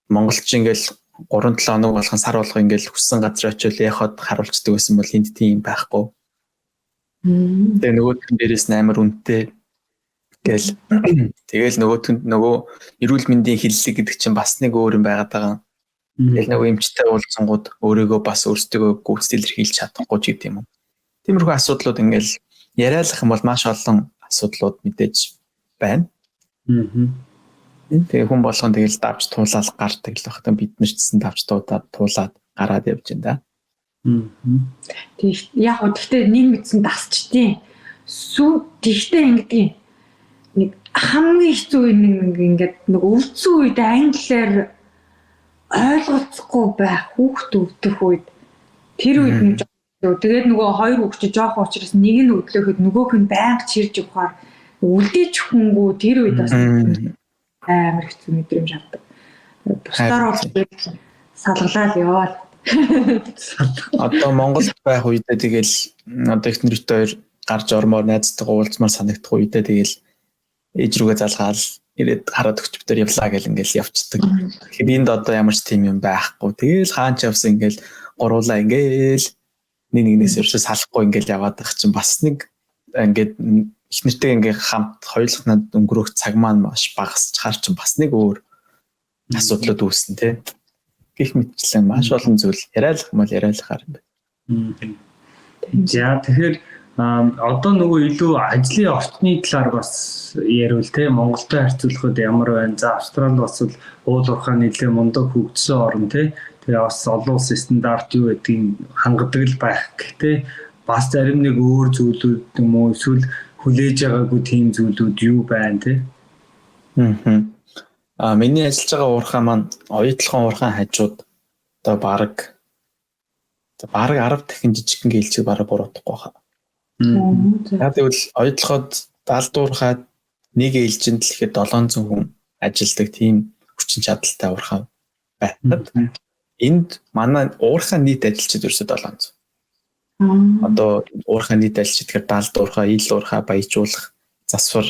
Монголч ингээл 3-7 хоног болгон сар болгон ингээл хүссэн газар очиод яхад харуулцдаг байсан бол энд тийм байхгүй. Тэгээ нөгөөтгөн дээрээс амар үнэтэй гэл тэгэл нөгөө эрүүл мэндийн хиллэг гэдэг чинь бас нэг өөр юм байгаад байгаа. Тэгэл нөгөө эмчтэй уулзсангууд өөрийгөө бас өөрсдөө гүйцэтгэл илэрхийлж чадахгүй ч гэдэг юм уу. Тиймэрхүү асуудлууд ингээл яриалах юм бол маш олон асуудлууд мэдээж байна. Тэгээ хүн болгон тэгэл давж туулаад гардаг л багтан бид нар ч гэсэн давж туулаад гараад явж байна да. Тэг яг гэхдээ нэг мэдсэн дасчдیں۔ Тэгтээ ингэдэг нэг хамгийн хэцүү нэг ингээд нэг өвдсөн үед англиар ойлголцохгүй байх хүүхд өвдөх үед тэр үед нэг тэгээд нөгөө хоёр хүүхд жоох учраас нэг нь өглөөхөд нөгөөх нь байнга чирж өгөхөөр үлдээж хүнгүү тэр үед бас амар хэцүү мэдрэмж авдаг. Бусдаар бол салгалаа л яваа. Одоо Монголд байх үедээ тэгэл одоо их нэртэй хоёр гарч ормоор найзтайгаа уулзмаар санагдах үедээ тэгэл ээж рүүгээ залгаал ирээд хараад өгч битэр явлаа гэл ингээл явцдаг. Тэгэхээр энд одоо ямар ч тийм юм байхгүй. Тэгэл хаанч явсан ингээл гуруулаа ингээл нэгнээс өршөө салахгүй ингээл яваад байх чинь бас нэг ингээд их нэртэй ингээ хамт хоёулахнад өнгөрөх цаг маань маш багасч хаар чинь бас нэг өөр асуудлууд үүснэ тий. Гэх мэтчлэн маш олон зүйл яриалах юм бол яриалахаар юм байна. За тэгэхээр одоо нөгөө илүү ажлын орчны талаар бас яриул те Монголтой харьцуулахад ямар байна? За Австралид бас уул уурхай нэлээ мундаг хөгжсөн орн те. Тэгээ бас олон улсын стандарт юу гэдгийг хангадаг л байх. Гэхдээ бас зарим нэг өөр зүйлүүд юм уу эсвэл хүлээж байгаагүй тийм зүйлүүд юу байна те? Миний ажиллаж байгаа уурхай маань оюутлахын уурхайн хажууд одоо баг 10 дахин жижигхэн гэлчиг бараг буруутахгүй хаа. Яг тэгвэл оюутлахад 70 дуурхайд нэг ээлжинд л ихэд 700 хүн ажилладаг тийм хүчин чадалтай уурхай байдаг. Энд манай уурхайн нийт ажилчид ерөөсөө 700. Одоо уурхайн нийт ажилчид тэгэхээр 70 дуурхай, ил уурхай, баяжуулах, засвар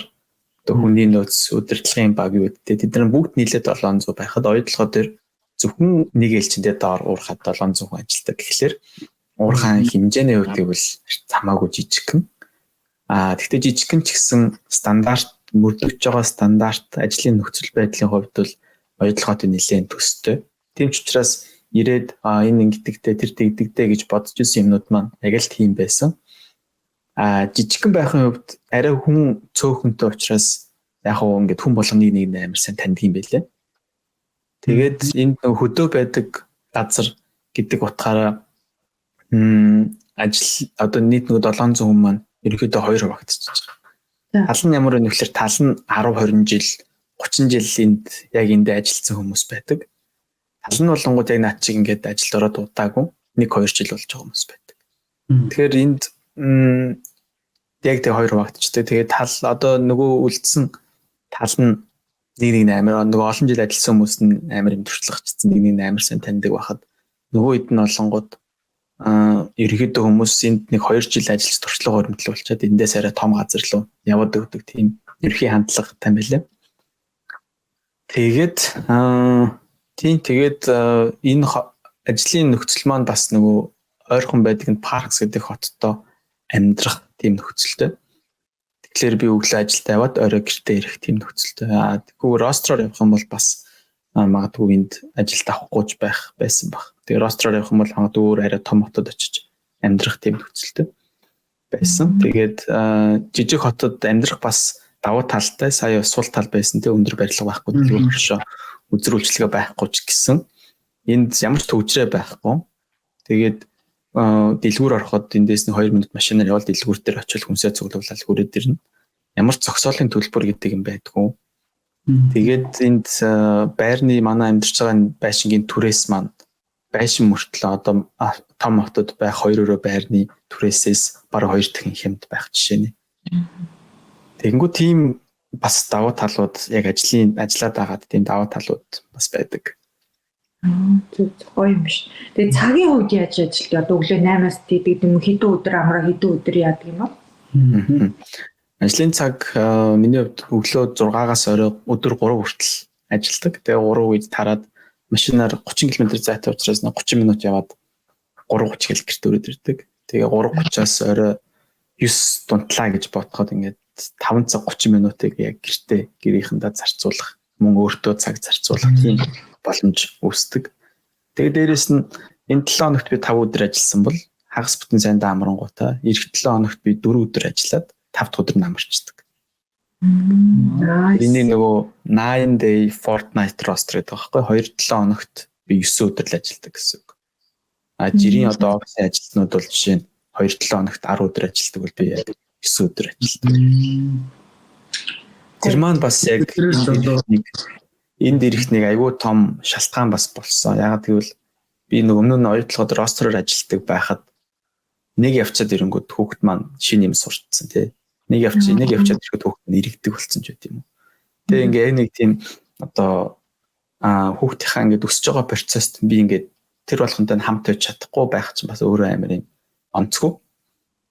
одоо хүний нөөц удирдлагын баг юу гэдэг. Тэд нар бүгд нийлээд 700 байхад оюутлахад дээр зөвхөн нэг ээлжиндээ доор уурхад 700 хүн ажилладаг. Тэгэхээр уурхайн хэмжээний хувьд бол хамаагүй жижигхэн. Тэгвэл жижигхэн ч гэсэн стандарт мөрдөж байгаа стандарт ажлын нөхцөл байдлын хувьд бол оюутлахад нэлээд төстэй. Тийм ч учраас ирээд энэ ингэдэгтэй тэр тэгдэгтэй гэж бодож ирсэн юмнууд маань яг л тийм байсан. Жижигхэн байхын хувьд арай хүн цөөхөнтэй учраас яг хөө ингээд хүн болгоныг нэг амар сайн таньдаг юм байлээ. Тэгээд энд нэг хөдөө байдаг газар гэдэг утгаараа ажил одоо нийт нэг 700 хүн маань ерөнхийдөө 2 багтчихж байгаа. Тал нь ямар вэ гэхээр тал нь 10 20 жил 30 жил энд яг энд ажилласан хүмүүс байдаг. Тал нь болонгууд яг наад чиг ингээд ажилд ороод удаагүй 1-2 жил болж байгаа хүмүүс байдаг. Тэгэхээр энд яг тэг хоёр хуваагдчихтэй. Тэгээд тал одоо нөгөө үлдсэн тал нь нэг амар нөгөө олон жил ажилласан хүмүүс нь амар юм туршлагачсан нэг амар сайн таньдаг байхад нөгөө хэд нь олонгууд ерөнхийдөө хүмүүс энд нэг 2 жил ажиллаж туршлага хөрөмтөл болчиход эндээс арай том газар руу яваад өгдөг тийм ерхий хандлага тань байлаа. Тэгээд энэ ажлын нөхцөл маань бас нөгөө ойрхон байдаг нь Паркс гэдэг хоттой амьдрах тийм нөхцөлтэй. Тэгэхээр би өглөө ажилдаа яваад орой гэртээ ирэх тийм нөхцөлтэй. Тэгвэл ростроор явах юм бол бас магадгүй энд ажилд авахгүй байх байсан баг. Тэгээ ростроор явах юм бол магадгүй өөр арай том хотод очиж амьдрах тийм нөхцөлтэй байсан. Тэгээд жижиг хотод амьдрах бас давуу талтай, сая сул тал байсан тийм өндөр барилга байхгүй дэлгүүр хөшөө үзрүүлжлэгээ байхгүй ч гэсэн энд ямар ч төвчрээ байхгүй. Тэгээд дэлгүүр ороход эндээс 2 минут машинаар явал дэлгүүр дээр очил хүнсээ цуглуулаад хүрээд ирнэ. Ямар ч зогсоолын төлбөр гэдэг юм байдгүй. Тэгээд энд байрны манай амьдарч байгаа байшингийн түрээс маань байшин мөртлөө одоо том хотод байх 2 байрны түрээсээс бараг 2 дахин хямд байх жишээ нэ. Тэгэнгүүт тийм бас давуу талууд яг ажиллаад байгаад тийм давуу талууд бас байдаг. Гоё юм биш. Тэгээ цагийн үед яаж ажилладаг? Одоо өглөө 8-аас тийдэг юм хэдэн өдөр амраа хэдэн өдөр яадаг юм бол? Ажлын цаг миний хувьд өглөө 6-аас орой өдөр 3 хүртэл ажилладаг. Тэгээ 3 үед тараад машинаар 30 км зайтай учраас 30 минут яваад 3:30 хэл гэрт өрөөд ирдэг. Тэгээ 3:30-аас орой 9 дунтлаа гэж бодоход ингээд 5 цаг 30 минутыг яг гэртээ гэрийнхэндээ зарцуулах, мөн өөртөө цаг зарцуулах тийм боломж үүсдэг. Тэгээд дээрэс нь энэ 7 хоногт би 5 өдөр ажилласан бол хагас бүтэн сайндаа амрангуудаа эх 7 хоногт би 4 өдөр ажиллаад 5 дахь өдөр нь амарчдаг. Энэ нөгөө 9 day fortnight roster гэдэг байхгүй 2-7 хоногт би 9 өдөр л ажилладаг гэсэн үг. Жирийн одоо офисын ажилтнууд бол жишээ нь 2-7 хоногт 10 өдөр ажилладаг бол би яг 9 өдөр ажилладаг. Тэр маань бас яг энд ирэх нэг айгүй том шалтгаан бас болсон. Ягаад гэвэл би нэг өмнө нь оюутлахад ростероор ажилладаг байхад нэг явцад ирэнгүүт хүүхэд маань шинэ юм сурцсан тий. Нэг явцад ирэхэд хүүхэд нь иргэдэг болсон ч гэдэм юм. Тэгээ ингээ нэг тийм одоо хүүхдийнхаа ингээ өсөж байгаа процесст би ингээ тэр болгонтой хамт байж чадахгүй байх чинь бас өөрөө амар юм онцгүй.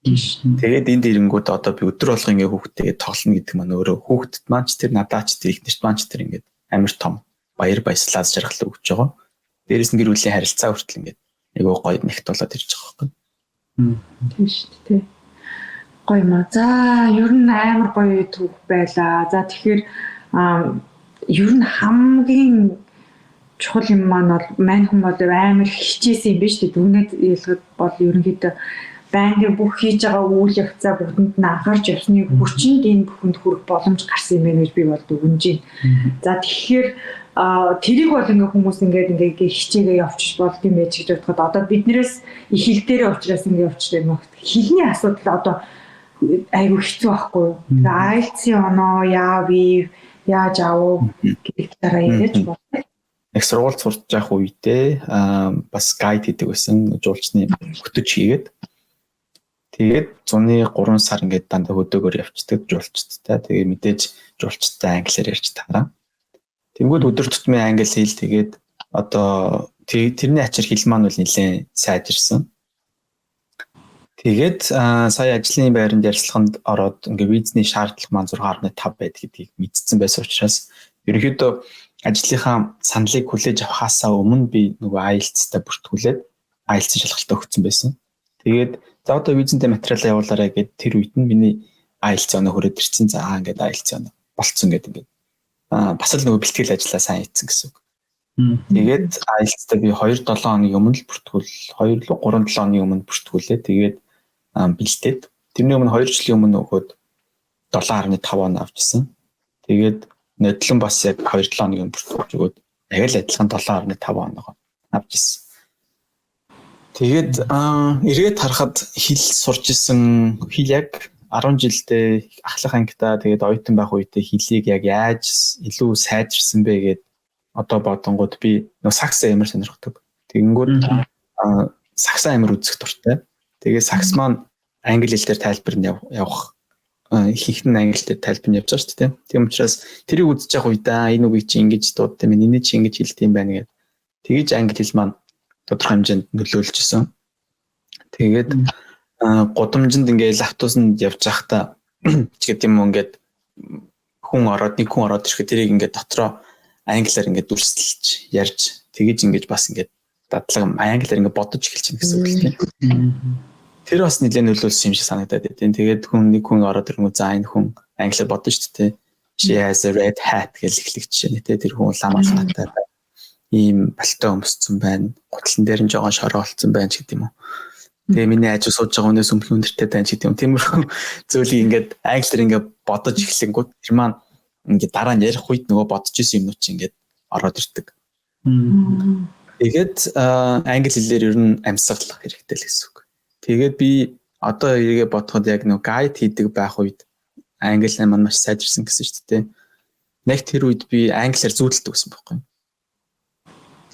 Тэгээд энд ирэнгүүт одоо би өдөр болго ингээ хүүхдтэйгээ тоглоно гэдэг маань өөрөө хүүхдэд маань ч тэр надаач тэр ихнэрт маань ч тэр ингээ амар том баяр баясгалаа жаргалыг өгч байгаа. Дээрээс нь гэр бүлийн харилцаа хүртэл ингээд айгүй гоё нэгт болоод ирж байгаа байхгүй. Тийм шүү дээ. Гоё маа. За, ер нь амар гоё түүх байлаа. За тэгэхээр ер нь хамгийн чухал юм маань бол мань хүн бол амар хичээсэн юм биш үү? Дүгнээд ялгад бол ерөнхийдөө байнгын бүх хийж байгаа үйл явцаа бүгдэнд нь анхаарч явсныг хүчинд энэ бүхэнд хүрэх боломж гарсан юм байна гэж би бол дүгнэж байна. За тэгэхээр тэрийг бол ингээ хүмүүс ингээ хичээгээ явчих болд юм байж гэж бодоход одоо биднээс их хил дээр уучраас ингээ явчих юм. Хилний асуудал одоо айгүй хэцүү байхгүй юу? IELTS-ийн оноо яаж аав гэх дараа ярьж байна. Их сургууль сурч явах үедээ бас гайд хийдэг байсан жуулчны хөтөж хийгээд тэгээд 103 сар ингээд дандаа хөдөөгөр явцдаг жуулчдтай. Тэгээ мэдээж жуулчдтай англиар ярьж таараа. Тэнгүүд өдөр тутмын англи хэл тэгээд одоо тэрний ачаар хэл маань бол нэлээд сайжирсан. Тэгээд сая ажлын байранд ярилцлаганд ороод ингээд визний шаардлага маань 6.5 байд гэдгийг мэдсэн байсан учраас ерөнхийдөө ажлынхаа саналыг хүлээж авахаасаа өмнө би нөгөө IELTS-тай бүртгүүлээд IELTS-ийн шалгалтаа өгсөн байсан. Тэгээд за одоо визэнтэй материалаа явуулаарай гэд тэр үед нь миний IELTS оноо хүрээд ирсэн. За ингээд IELTS оноо болцсон гэдэг ингээд бас л нөгөө бэлтгэл ажиллаа сайн хийсэн гэсэн үг. Тэгээд IELTS-тай би 2-7 хоногийн өмнө л бүртгүүл 2-3-7 хоногийн өмнө бүртгүүлээ. Тэгээд бэлдээд тэрний өмнө 2 жилийн өмнө өгөөд 7.5 он авчихсан. Тэгээд нодлон бас яг 2-7 хоногийн бүртгүүлж өгөөд яг л адилхан 7.5 оноо авчихсан. Тэгээд эргээд харахад хэл сурч исэн хэл яг 10 жилдээ ахлах ангидаа тэгээд оюутан байх үедээ хэлийг яг яаж илүү сайжирсан бэ гэд одоо бодонгууд би нөө сакс амар сонирхдаг. Тэгэнгүүт сакс амар үзэх дуртай. Тэгээд сакс маань англи хэлээр тайлбар нь явах ихэнх нь англи хэлээр тайлбар нь явж байгаа шүү дээ. Тийм учраас тэрийг үзэж явах үед энэ үгийг чи ингэж дуудсан юм, энэ чи ингэж хэлдэг юм байна гэдэг. Тэгэж англи хэл маань тодорхой хэмжээнд нөлөөлж исэн. Тэгээд гудамжинд ингээл автобусанд явж байхдаа ч гэдэг юм ингээд нэг хүн ороод ирэхэд тэрийг ингээд дотроо англиар ингээд дүрсэлж ярьж тэгэж ингэж бас ингээд дадлага англиар ингээд бодож эхэлж байна гэсэн үг л тийм. Тэр бас нэлээд нөлөөлсөн юм шиг санагдаад байна. Тэгээд нэг хүн ороод ирэнгүү за энэ хүн англиар бодно шүү дээ. She has a red hat гэж эхлэх жишээ нэ тэр хүн лам алхаатай ийм пальто өмссөн байна. Гутлан дээр нь жоохон шороо олцсон байна ч гэдэг юм уу. Тэгээ миний ажил сууж байгаа хүнээс өмнө хүндэртэй байна ч гэдэг юм. Тиймэрхүү зүйлийг ингээд англиар ингээд бодож эхлэнгүүт тэр маань ингээд дараа нь ярих үед нөгөө бодож исэн юмнууд чинь ингээд ороод ирдэг. Тэгээд англи хэлээр ер нь амьсгалах хэрэгтэй л гэсэн үг. Тэгээд би одоо эргээ бодоход яг нөгөө гайд хийдэг байх үед англи маань маш сайжирсан гэсэн шүү дээ. Нэг тэр үед би англиар зүүдэлдэг байсан байхгүй.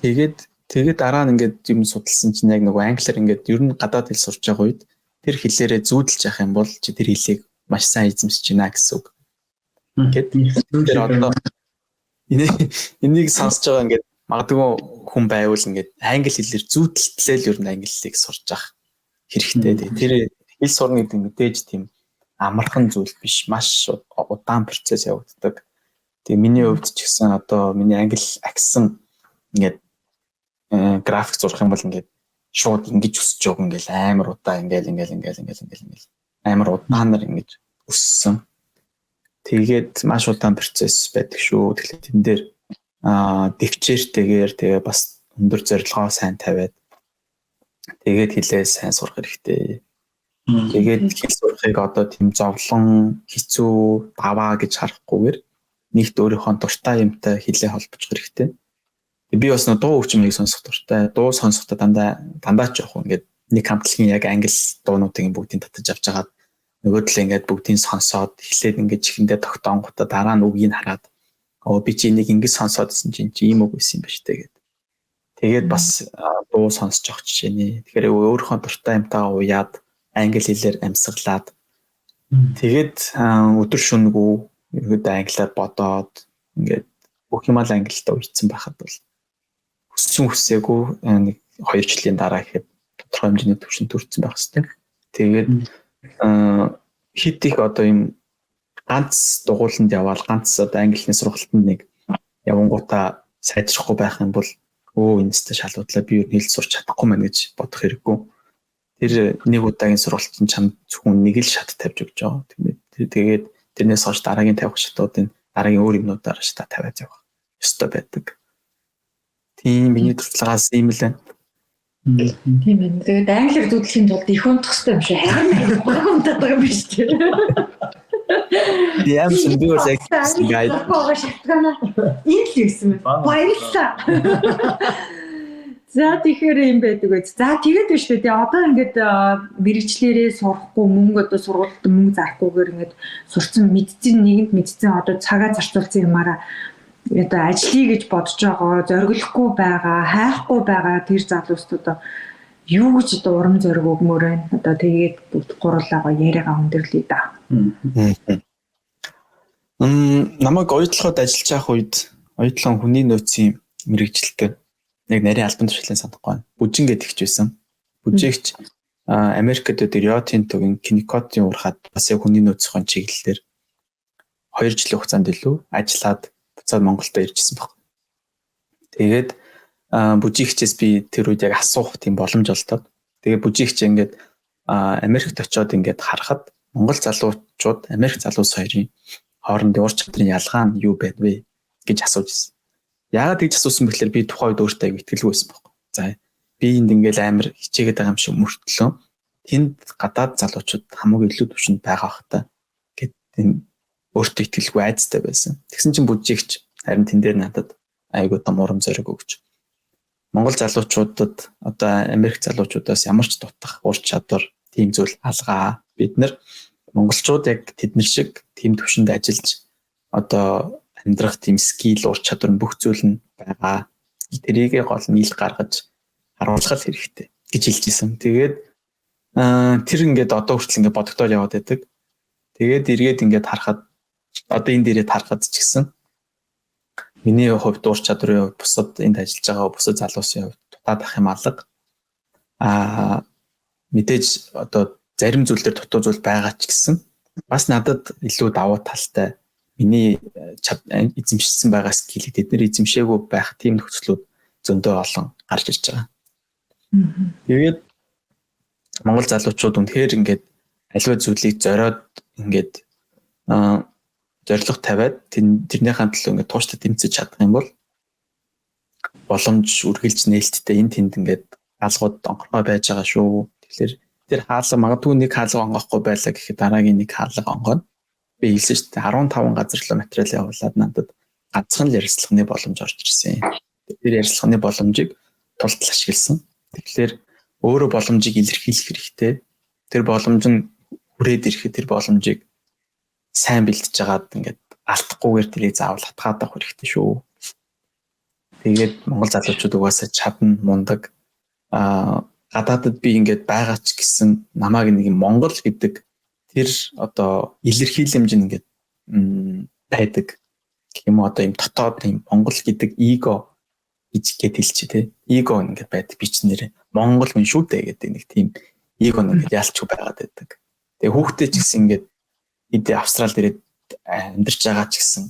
Тэгээд дараа нь ингээд юм судалсан чинь яг нөгөө англиар ингээд ер нь гадаад хэл сурч байгаа үед тэр хэлээрээ зүүдэлж явах юм бол чи тэр хэлийг маш сайн эзэмсэж байна гэсэн үг. Ингээд тэр одоо энийг сонсож байгаа ингээд магадгүй хүн байвал ингээд англи хэлээр зүүдэлтлээ л ер нь англи хэлийг сурч авах хэрэгтэй. Тэр хэл сурна гэдэг мэдээж тийм амархан зүйл биш, маш удаан процесс явагддаг. Тэгээ миний хувьд ч гэсэн одоо миний англи агсан ингээд график зурх юм бол ингээд шууд ингэж өсөж байгаа ингээл амар удаа ингээл амар удаанаар ингэж өссөн. Тэгээд маш удаан процесс байдаг шүү. Тэгэхээр тэн дээр дэвчээртэйгээр тэгээ бас өндөр зорилгоо сайн тавиад тэгээд хэлээ сайн сурах хэрэгтэй. Тэгээд хэл сурахыг одоо тийм зовлон, хэцүү, даваа гэж харахгүйгээр нэгт өөрийнхөө дуртай юмтай хэлээ холбочих хэрэгтэй. Би бас нэг дуу хөгжмийг сонсох дуртай. Дуу сонсохдоо дандаа ч явах ингээд нэг хамтлагийн яг англи дуунуудыг бүгдийг татаж авч жагаад нөгөө талаа ингээд бүгдийг сонсоод эхлээд ингээд чихэндээ тогтоongуудаа дараа нь үгийг хараад би чи энийг ингэж сонсоодсэн чинь ийм үг байсан юм ба штэ гэдэг. Тэгээд бас дуу сонсож авах жишээ нэ. Тэгэхээр өөрийнхөө дуртай юмтайгаа уяад англи хэлээр амьсгалаад тэгээд өдөр шөнөгүй ерөөдөө англиар бодоод ингээд бүх юм ал англитай уйдсан байхад бол хүссэн хүсээгүй нэг 2 жилийн дараа ихэд тодорхой хэмжээний түвшинд төрсэн байх хэвээр. Тэгээд хит их одоо юм ганц дугууланд яваал ганц одоо англи хэлний сургалтанд нэг явангуудаа сайжрахгүй байх юм бол энэстэй шалуудлаа би юу хэл сурч чадахгүй мэн гэж бодох хэрэггүй. Тэр нэг удаагийн сургалт чинь чамд зөвхөн нэг л шат тавьж өгч байгаа. Тэгээд тэрнээс хойш дараагийн тавих шатуудын дараагийн өөр юмнуудаар шатаа тавиад явах ёстой байдаг. Тийм миний туршлагаас ийм л байна. Тийм ээ. Тэгээд англиар зүтгэхийн тулд их унтах хэрэгтэй юм шиг. Харин баг унтаад байгаа юм биш үү? Яам чин би бас яг гайд. Ийм л юмсан байна. Баярлалаа. За тэгэхээр юм байдаг үү? За тэгээд биш үү? Одоо ингээд мэрэгчлэрээ сурахгүй мөнгө одоо сургуульд мөнгө зарахгүйгээр ингээд сурцсан мэдцэн нэгэнд мэдцэн одоо цагаа зарцуулсан юмараа одоо ажиллая гэж бодож байгаа, зориглохгүй байгаа, хайхгүй байгаа тэр залуусуудаа юу гэж одоо урам зориг өгмөр байна. Одоо тэгээд бүгд гурлаагаа яриагаа өндөрлөе да. Намайг ойдлоход ажиллаж байх үед ойдлон хүний нөөцийн мэрэгчлэлтэй яг нарийн албан тушаалын санахгүй байна. Бүжин гэдэг ч байсан. Бүжигч Америкт одоо Rio Tinto-гийн Kennecott-ийн урахад бас яг хүний нөөцийн чиглэлээр 2 жилийн хугацаанд илүү ажиллаад буцаад Монголд иржсэн баг. Тэгээд бүжигчээс би тэр үед яг асуух тийм боломж олдоод тэгээд бүжигч ингээд Америкт очиод ингээд харахад Монгол залуучууд Америк залуус хоёрын хоорондын ур чадрын ялгаа нь юу байна вэ гэж асууж ирсэн. Яагаад гэж асуусан бэхлээр би тухайн үед өөртөө итгэлгүй байсан байхгүй. За би энд ингээл амар хичээгээд байгаа юм шиг мөртлөө тэнд гадаад залуучууд хамаагүй илүү төвшөнд байгаа хта гэд энэ өөртөө итгэлгүй айцтай байсан. Тэгсэн чинь бүжигч харин тэн дээр надад айгуу том урам зориг өгч Монгол залуучуудад одоо Америк залуучуудаас ямар ч дутах ур чадвар тийм зүйл алгаа. Бид нар монголчууд яг тэднэр шиг тийм төвшөнд ажиллаж одоо амьдрах тийм скил ур чадвар бүх зүйл нь байгаа. Тэрийгээ гол нийл гаргаж харуулах хэрэгтэй гэж хэлж исэн. Тэгээд тэр ингээд одоо хүртэл ингээд бодогдоод яваад байдаг. Тэгээд эргээд ингээд харахад одоо энэ дээрээ харахад ч гэсэн миний хувьд уур чадрын хувьд бусад энд ажиллаж байгаа бусад залуусын хувьд дутаад ах юм алга. Мэдээж одоо зарим зүйлээр дутуу зүйл байгаа ч гэсэн бас надад илүү давуу талтай миний эзэмшсэн байгаа скиллийг тэд нар эзэмшээгүй байх тийм нөхцлүүд зөндөө олон гарч ирж байгаа. Тэгээд Монгол залуучууд үнэхээр ингээд аливаа зүйлийг зориод ингээд зорилго тавиад тэрнийхэн төлөө ингээд тууштай тэмцэж чадах юм бол боломж үргэлж нээлттэй энэ тэнд ингээд хаалгууд онгоргой байж байгаа шүү. Тэгэхээр тэр хаалга магадгүй нэг хаалга онгохгүй байлаа гэхэд дараагийн нэг хаалга онгоно. Би хэлсэн шүү дээ 15 газар л материал явуулаад надад ганцхан л ярилцлагын боломж орж ирсэн. Тэр ярилцлагын боломжийг тултал ашигласан. Тэгэхээр өөрөө боломжийг илэрхийлэх хэрэгтэй. Тэр боломж нь хүрээд ирэхэд тэр боломжийг сайн бэлтэж агаад ингээд алдахгүйгээр тэрийг заавал хатгаад авах хэрэгтэй шүү. Тэгээд Монгол залуучууд угаасаа чадна, мундаг. Гадаадд би ингээд байгаа ч гэсэн намайг нэг Монгол гэдэг тэр одоо илэрхийлэмж нь ингээд байдаг. Гэх юм уу одоо юм дотоод юм Монгол гэдэг эго гэж хэлчих тий. Эго ингээд байдаг бичнэр Монгол хүн шүү дээ гэдэг нэг тийм эго ингээд ялчгүй байгаад байдаг. Тэгээ хүүхдээ ч гэсэн ингээд эдээ Австрал дээрээ амьдарч байгаа ч гэсэн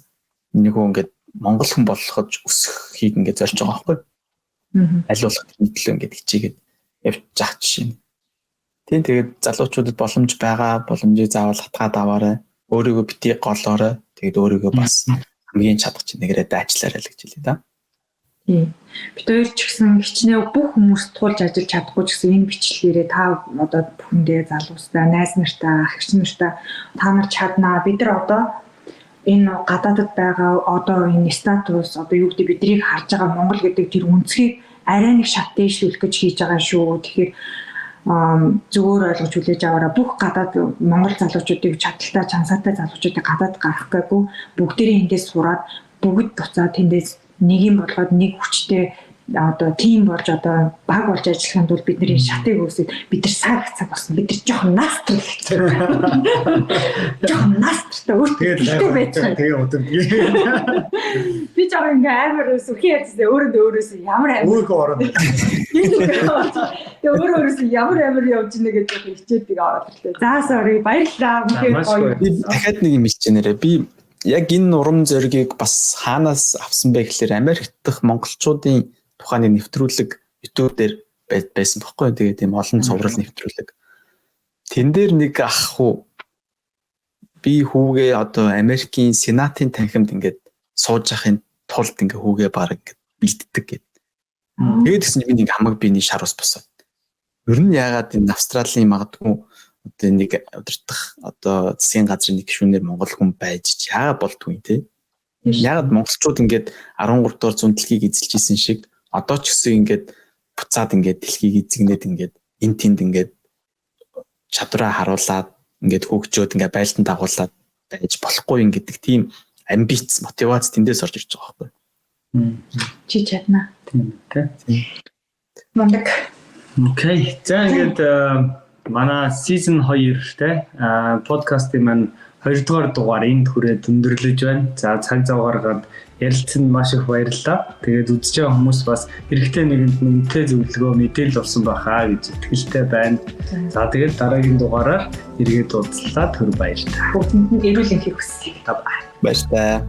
нэг хүн ингээд Монгол хүн болоход өсөхийг ингээд зорж байгаа байхгүй. Аль болох нийтлээ ингээд хичээгээд явж байгаа жишээ. Тийм тэгээд залуучуудад боломж байгаа, боломжийг заавал хатгаад аваарай. Өөрийгөө битгий голоорой. Тэгээд өөрийгөө бас хамгийн чадах чинь нэгээрээ дайчлаарай л гэж хэлээ да. Тийм. Бид хоёр ч гэсэн хичнээн бүх хүмүүст тулж ажиллаж чадахгүй ч гэсэн энэ бичлэгээрээ та одоо бүхэндээ залуустай, найз нартай, ах эгч нартай та нар чаднаа. Бид нар одоо энэ гадаадд байгаа одоо энэ статус одоо юу гэдэг биднийг харж байгаа Монгол гэдэг тэр үнцгийг арай нэг шат дээшлүүлэх гэж хийж байгаа шүү. Тэгэхээр зөвөр ойлгож хүлээж аваараа бүх гадаад Монгол залуучуудыг чадaltaй чансаатай залуучуудыг гадаад гарах гээгүй бүгдээрээ эндээс сураад бүгд буцаад тэндээс нэг юм болгоод нэг хүчтэй одоо тим болж одоо баг болж ажиллахын тулд бидний шатыг үүсээд бид нар цаг болсон. Бид нар жоохон настр хэлчихээ. Жоохон настртай өөртөө байцгаа. Тэгээ удам. Би жоохон ингээ амар сүрхий ярьсан. Өөрөөсөө ямар амар. Өөргөө ороод. Тэгээ өөрөөсөө ямар амар явж ийнэ гэж хичээд тийг ороод ирлээ. За sorry баярлалаа. Би дахиад нэг юм хэлж нэрээ. Би яг энэ урам зоригийг бас хаанаас авсан бэ гэхээр Америкт дах монголчуудын тухайн нэвтрүүлэг YouTube дээр байсан байхгүй. Тэгээд тийм олон цуврал нэвтрүүлэг. Тэн дээр нэг ах хуу би хүүгээ одоо Америкийн Сенатын танхимд ингээд сууж явахын тулд ингээ хүүгээ баг ингээд бэлддэг гэд. Тэгээд гэсэн чинь би нэг хамаг биений шар ус босоод. Ер нь яагаад энэ Австралийн магадгүй одоо нэг удирдах одоо засгийн газрын нэг гишүүнээр монгол хүн байж яагаад болдгүй те. Яагаад монголчууд ингээд 13 дугаар зуун дэлхийг эзэлж исэн шиг одоо ч гэсэн ингээд буцаад ингээд дэлхийг эзэгнээд ингээд эн тэнд ингээд чадвараа харуулад ингээд хөгжөөд ингээд байлдан дагуулад байж болохгүй гэдэг тийм амбиц мотивац тэндээс орж ирж байгаа байхгүй. Чи чадна. Тийм тий. Мондаг. Окей. За ингээд манай season 2 те подкастын маань 2 дугаар дугаар энд хүрээд өндөрлөж байна. За цаг зав гаргаад ярилцсан маш их баярлалаа. Тэгээд үзэж байгаа хүмүүс бас хэрэгтэй нэгэнд үнэтэй зөвлөгөө мэдээлэл олсон байхаа гэж итгэлтэй байна. За тэгээд дараагийн дугаараар эргээд уулзлаа. Түр баярлалаа. Бүгдэнд нь эрүүл энхийг хүсье. Баярлалаа.